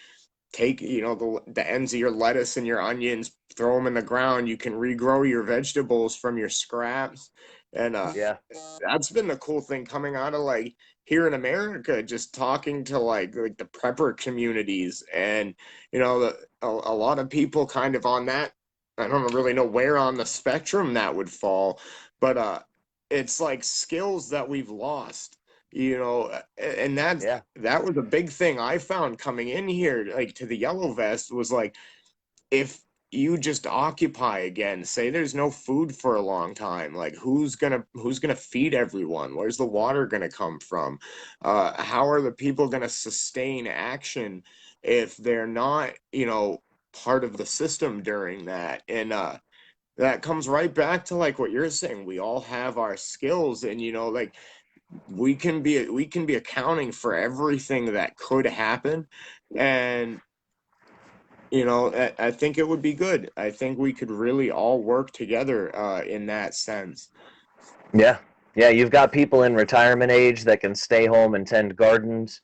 take the ends of your lettuce and your onions, throw them in the ground. You can regrow your vegetables from your scraps, and yeah, that's been the cool thing coming out of like here in America, just talking to like the prepper communities, and a lot of people kind of on that. I don't really know where on the spectrum that would fall, but it's like skills that we've lost, and yeah, that was a big thing I found coming in here, like to the yellow vest, was like if you just occupy again, say there's no food for a long time, like who's gonna feed everyone? Where's the water gonna come from? How are the people gonna sustain action if they're not, part of the system during that. And that comes right back to like what you're saying. We all have our skills, and like we can be accounting for everything that could happen. And I think it would be good. I think we could really all work together in that sense. Yeah. Yeah, you've got people in retirement age that can stay home and tend gardens.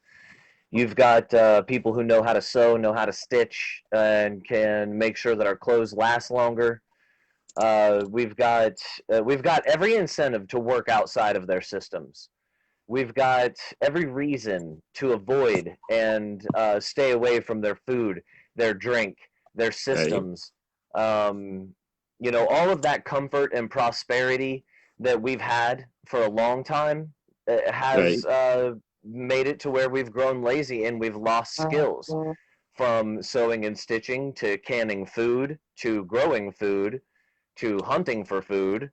You've got people who know how to sew, know how to stitch, and can make sure that our clothes last longer. We've got every incentive to work outside of their systems. We've got every reason to avoid and stay away from their food, their drink, their Right. systems. Um, all of that comfort and prosperity that we've had for a long time Right. has made it to where we've grown lazy and we've lost skills, from sewing and stitching to canning food to growing food to hunting for food,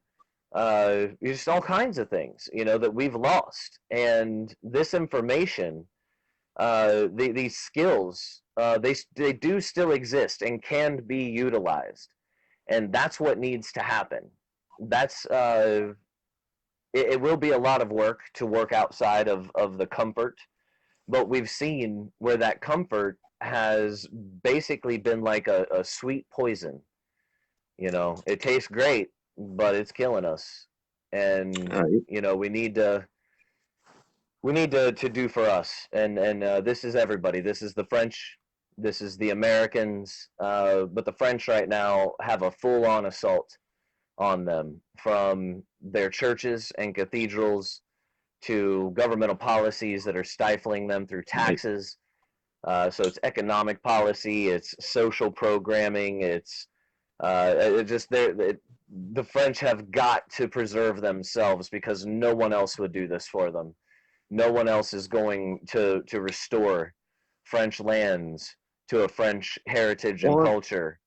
just all kinds of things, that we've lost. And this information, these skills, they do still exist and can be utilized. And that's what needs to happen. That's it will be a lot of work to work outside of the comfort, but we've seen where that comfort has basically been like a sweet poison. It tastes great, but it's killing us. And Right. we need to do for us. And this is everybody. This is the French. This is the Americans. But the French right now have a full-on assault on them, from their churches and cathedrals to governmental policies that are stifling them through Right. taxes. So it's economic policy, it's social programming, it's it just the French have got to preserve themselves because no one else would do this for them. No one else is going to restore French lands to a French heritage and Well, culture.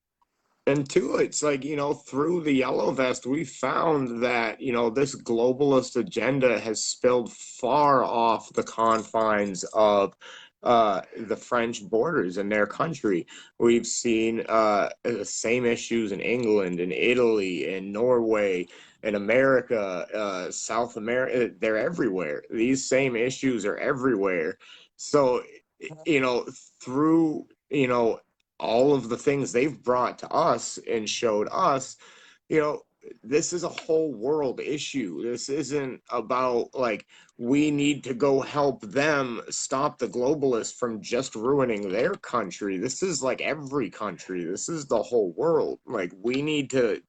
and two, it's like, through the Yellow Vest, we found that, this globalist agenda has spilled far off the confines of the French borders in their country. We've seen the same issues in England, in Italy, in Norway, in America, South America. They're everywhere. These same issues are everywhere. So, you know, through, all of the things they've brought to us and showed us, you know, this is a whole world issue. This isn't about like we need to go help them stop the globalists from just ruining their country. This is like every country. This is the whole world. Like we need to,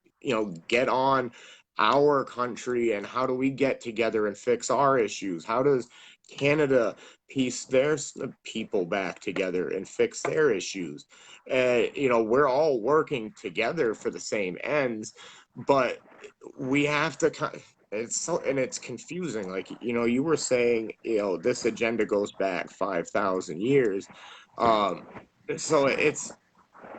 get on our country and how do we get together and fix our issues? How does Canada piece their people back together and fix their issues? We're all working together for the same ends, but we have to it's confusing. Like, you were saying, this agenda goes back 5,000 years. Um, so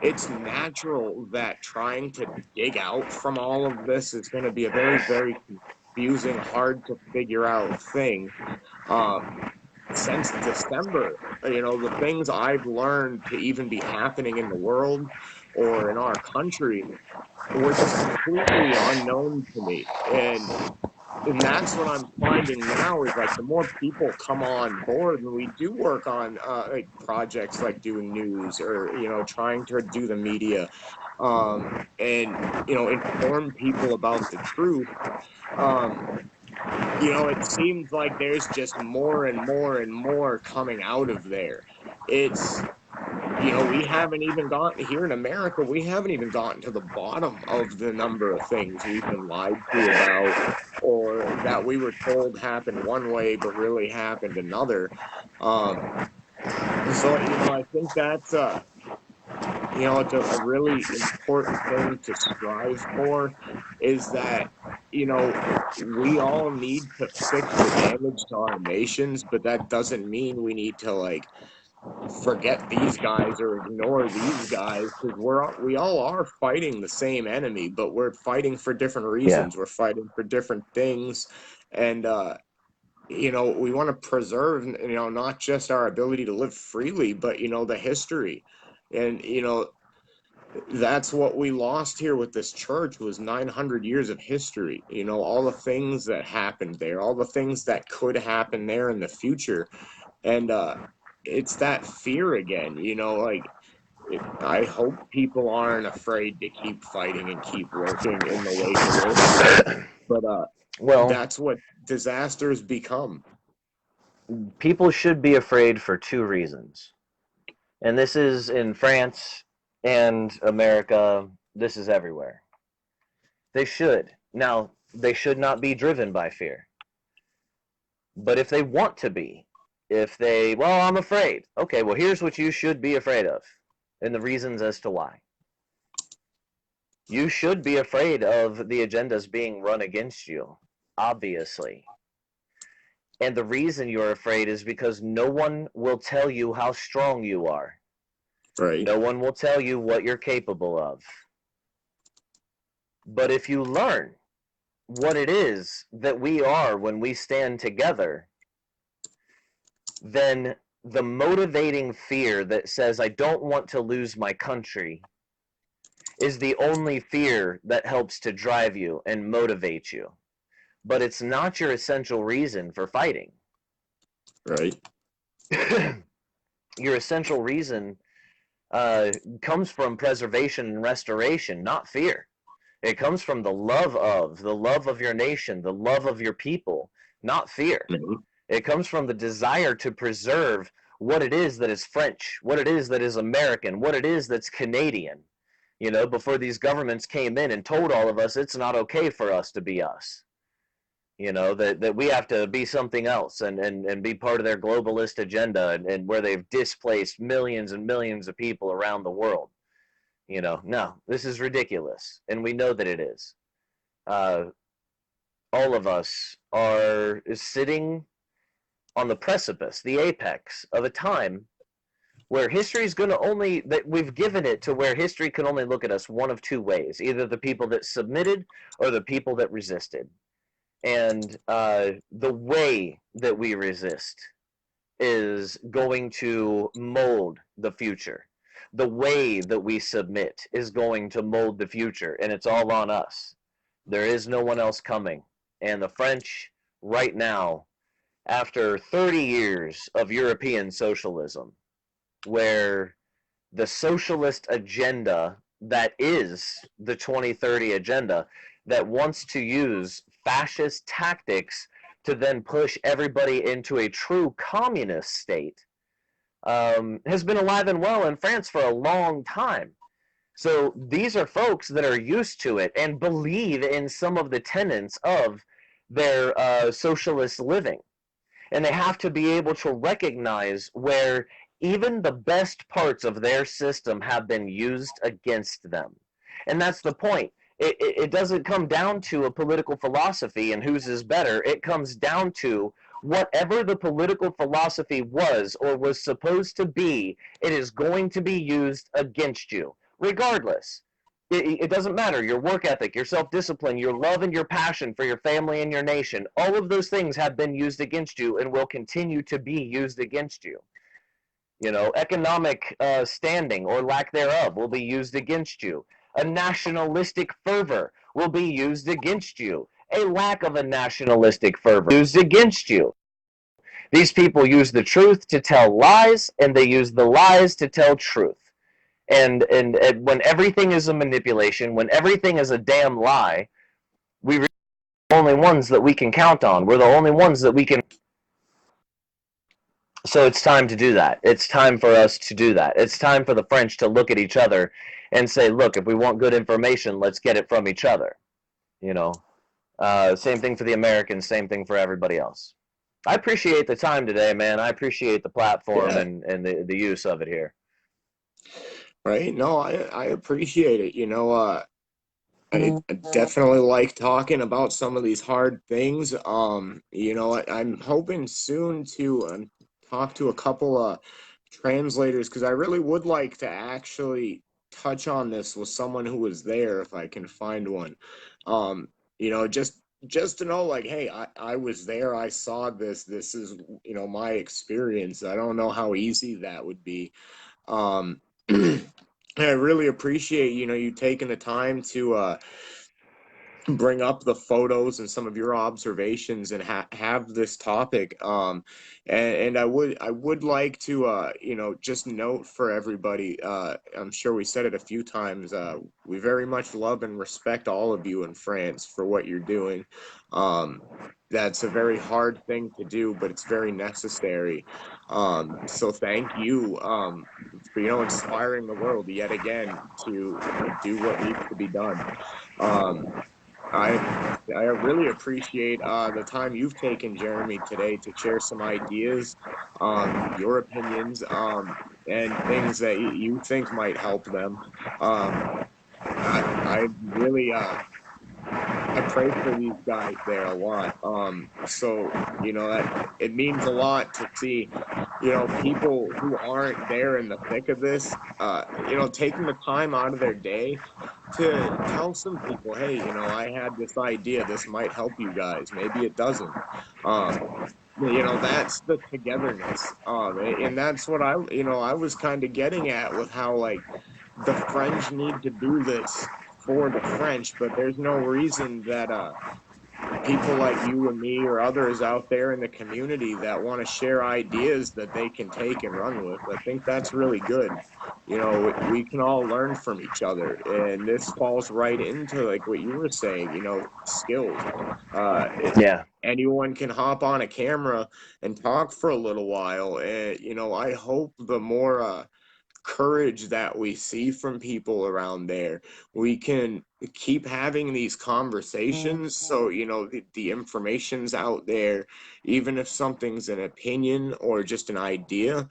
it's natural that trying to dig out from all of this is going to be a very, very confusing, hard to figure out thing. Um, since December, the things I've learned to even be happening in the world or in our country were just completely unknown to me. And that's what I'm finding now is like the more people come on board and we do work on like projects like doing news or trying to do the media, and inform people about the truth. um it seems like there's just more and more and more coming out of there. It's we haven't even gotten here in America, we haven't even gotten to the bottom of the number of things we've been lied to about or that we were told happened one way but really happened another. Um, so, I think that's it's a really important thing to strive for is that, we all need to fix the damage to our nations, but that doesn't mean we need to like forget these guys or ignore these guys because we all are fighting the same enemy, but we're fighting for different Yeah. reasons. We're fighting for different things, and we want to preserve, not just our ability to live freely, but, the history. And, that's what we lost here with this church was 900 years of history. All the things that happened there, all the things that could happen there in the future. And it's that fear again, like I hope people aren't afraid to keep fighting and keep working in the wake of this. But Well, that's what disasters become. people should be afraid for two reasons. And this is in France and America, this is everywhere. They should. Now, they should not be driven by fear. But if they want to be, well, I'm afraid. Okay, well, here's what you should be afraid of and the reasons as to why. You should be afraid of the agendas being run against you, obviously. And the reason you're afraid is because no one will tell you how strong you are. Right. No one will tell you what you're capable of. But if you learn what it is that we are when we stand together, then the motivating fear that says, I don't want to lose my country, is the only fear that helps to drive you and motivate you. But it's not your essential reason for fighting. Right. Your essential reason comes from preservation and restoration, not fear. It comes from the love of your nation, the love of your people, not fear. Mm-hmm. It comes from the desire to preserve what it is that is French, what it is that is American, what it is that's Canadian. Before these governments came in and told all of us it's not okay for us to be us. That we have to be something else and be part of their globalist agenda and where they've displaced millions and millions of people around the world. No, this is ridiculous. And we know that it is. All of us are sitting on the precipice, the apex of a time where history's going to that we've given it to where history can only look at us one of two ways, either the people that submitted or the people that resisted. And the way that we resist is going to mold the future. The way that we submit is going to mold the future, and it's all on us. There is no one else coming. And the French, right now, after 30 years of European socialism, where the socialist agenda that is the 2030 agenda that wants to use fascist tactics to then push everybody into a true communist state has been alive and well in France for a long time. So these are folks that are used to it and believe in some of the tenets of their socialist living. And they have to be able to recognize where even the best parts of their system have been used against them. And that's the point. It doesn't come down to a political philosophy and whose is better. It comes down to whatever the political philosophy was or was supposed to be, it is going to be used against you, regardless. It doesn't matter. Your work ethic, your self-discipline, your love and your passion for your family and your nation, all of those things have been used against you and will continue to be used against you. Economic standing or lack thereof will be used against you. A nationalistic fervor will be used against you. A lack of a nationalistic fervor used against you. These people use the truth to tell lies, and they use the lies to tell truth. And when everything is a manipulation, when everything is a damn lie, we're the only ones that we can count on. We're the only ones that we can. So it's time to do that. It's time for us to do that. It's time for the French to look at each other and say, look, if we want good information, let's get it from each other. Same thing for the Americans, same thing for everybody else. I appreciate the time today, man. I appreciate the platform Yeah. and the use of it here. Right. No, I appreciate it. I definitely like talking about some of these hard things. I'm hoping soon to talk to a couple of translators because I really would like to actually touch on this with someone who was there if I can find one. Just just to know, like, hey, I was there, I saw this is, my experience. I don't know how easy that would be. um I really appreciate, you taking the time to bring up the photos and some of your observations and have this topic. And I would like to just note for everybody, I'm sure we said it a few times, we very much love and respect all of you in France for what you're doing. That's a very hard thing to do, but it's very necessary. So thank you, for inspiring the world yet again to do what needs to be done. um I I really appreciate the time you've taken, Jeremy, today to share some ideas, your opinions, and things that you think might help them. Um, I really I pray for these guys there a lot. So that it means a lot to see, people who aren't there in the thick of this, taking the time out of their day to tell some people, hey, I had this idea, this might help you guys. Maybe it doesn't. Um, that's the togetherness. And that's what I was kind of getting at with how, like, the French need to do this for the French, but there's no reason that people like you and me or others out there in the community that want to share ideas that they can take and run with. I think that's really good. We can all learn from each other, and this falls right into, like, what you were saying, skills. Yeah. Anyone can hop on a camera and talk for a little while, and I hope the more courage that we see from people around there, we can keep having these conversations. So, the information's out there, even if something's an opinion or just an idea,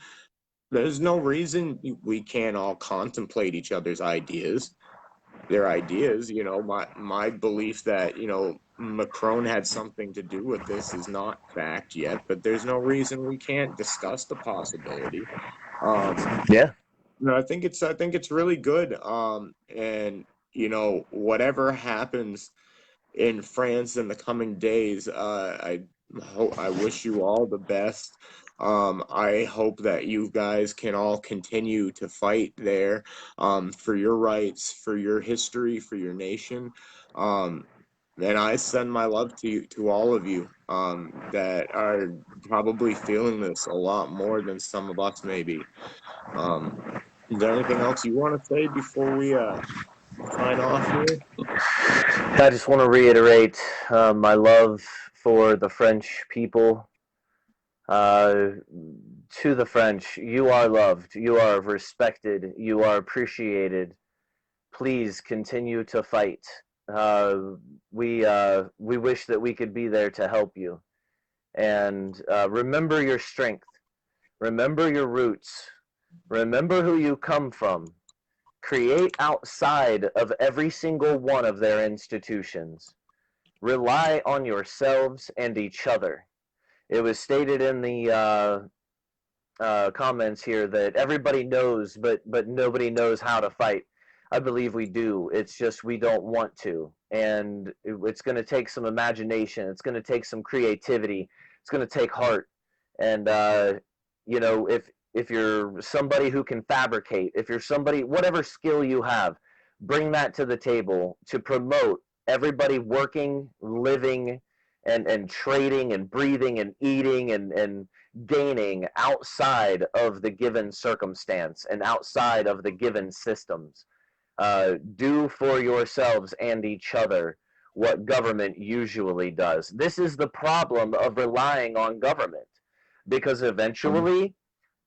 there's no reason we can't all contemplate each other's ideas. Their ideas, my belief that, Macron had something to do with this is not fact yet, but there's no reason we can't discuss the possibility. Um, Yeah. no, I think it's really good. And whatever happens in France in the coming days, I wish you all the best. I hope that you guys can all continue to fight there, for your rights, for your history, for your nation. Um, and I send my love to you, to all of you, that are probably feeling this a lot more than some of us maybe. Um, is there anything else you want to say before we sign off here? I just want to reiterate my love for the French people. Uh, to the French, you are loved, you are respected, you are appreciated. Please continue to fight. We wish that we could be there to help you. And remember your strength. Remember your roots. Remember who you come from. Create outside of every single one of their institutions. Rely on yourselves and each other. It was stated in the comments here that everybody knows, but nobody knows how to fight. I believe we do. It's just we don't want to, and it's going to take some imagination. It's going to take some creativity. It's going to take heart, and if you're somebody who can fabricate, if you're somebody, whatever skill you have, bring that to the table to promote everybody working, living, and trading and breathing and eating and gaining outside of the given circumstance and outside of the given systems. Do for yourselves and each other what government usually does. This is the problem of relying on government, because eventually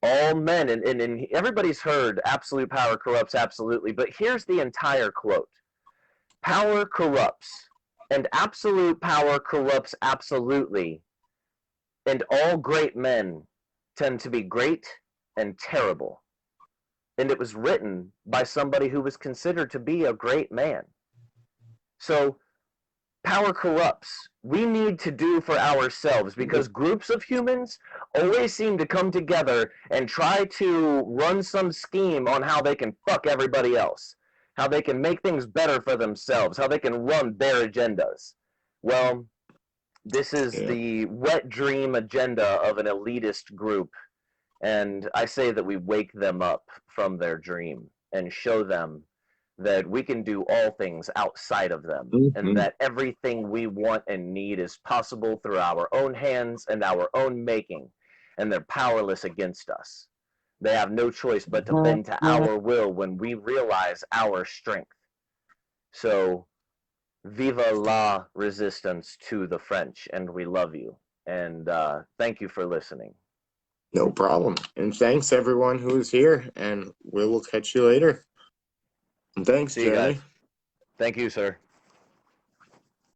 all men, and everybody's heard absolute power corrupts absolutely, but here's the entire quote: power corrupts, and absolute power corrupts absolutely, and all great men tend to be great and terrible. And it was written by somebody who was considered to be a great man. So power corrupts. We need to do for ourselves, because groups of humans always seem to come together and try to run some scheme on how they can fuck everybody else, how they can make things better for themselves, how they can run their agendas. Well, This is Yeah. the wet dream agenda of an elitist group. And I say that we wake them up from their dream and show them that we can do all things outside of them, and Hmm. that everything we want and need is possible through our own hands and our own making, and they're powerless against us. They have no choice but to bend to our will when we realize our strength. So, viva la resistance to the French, and we love you. And thank you for listening. No problem. And thanks everyone who is here, and we will catch you later. And thanks, See you Jeremy. guys. Thank you, sir.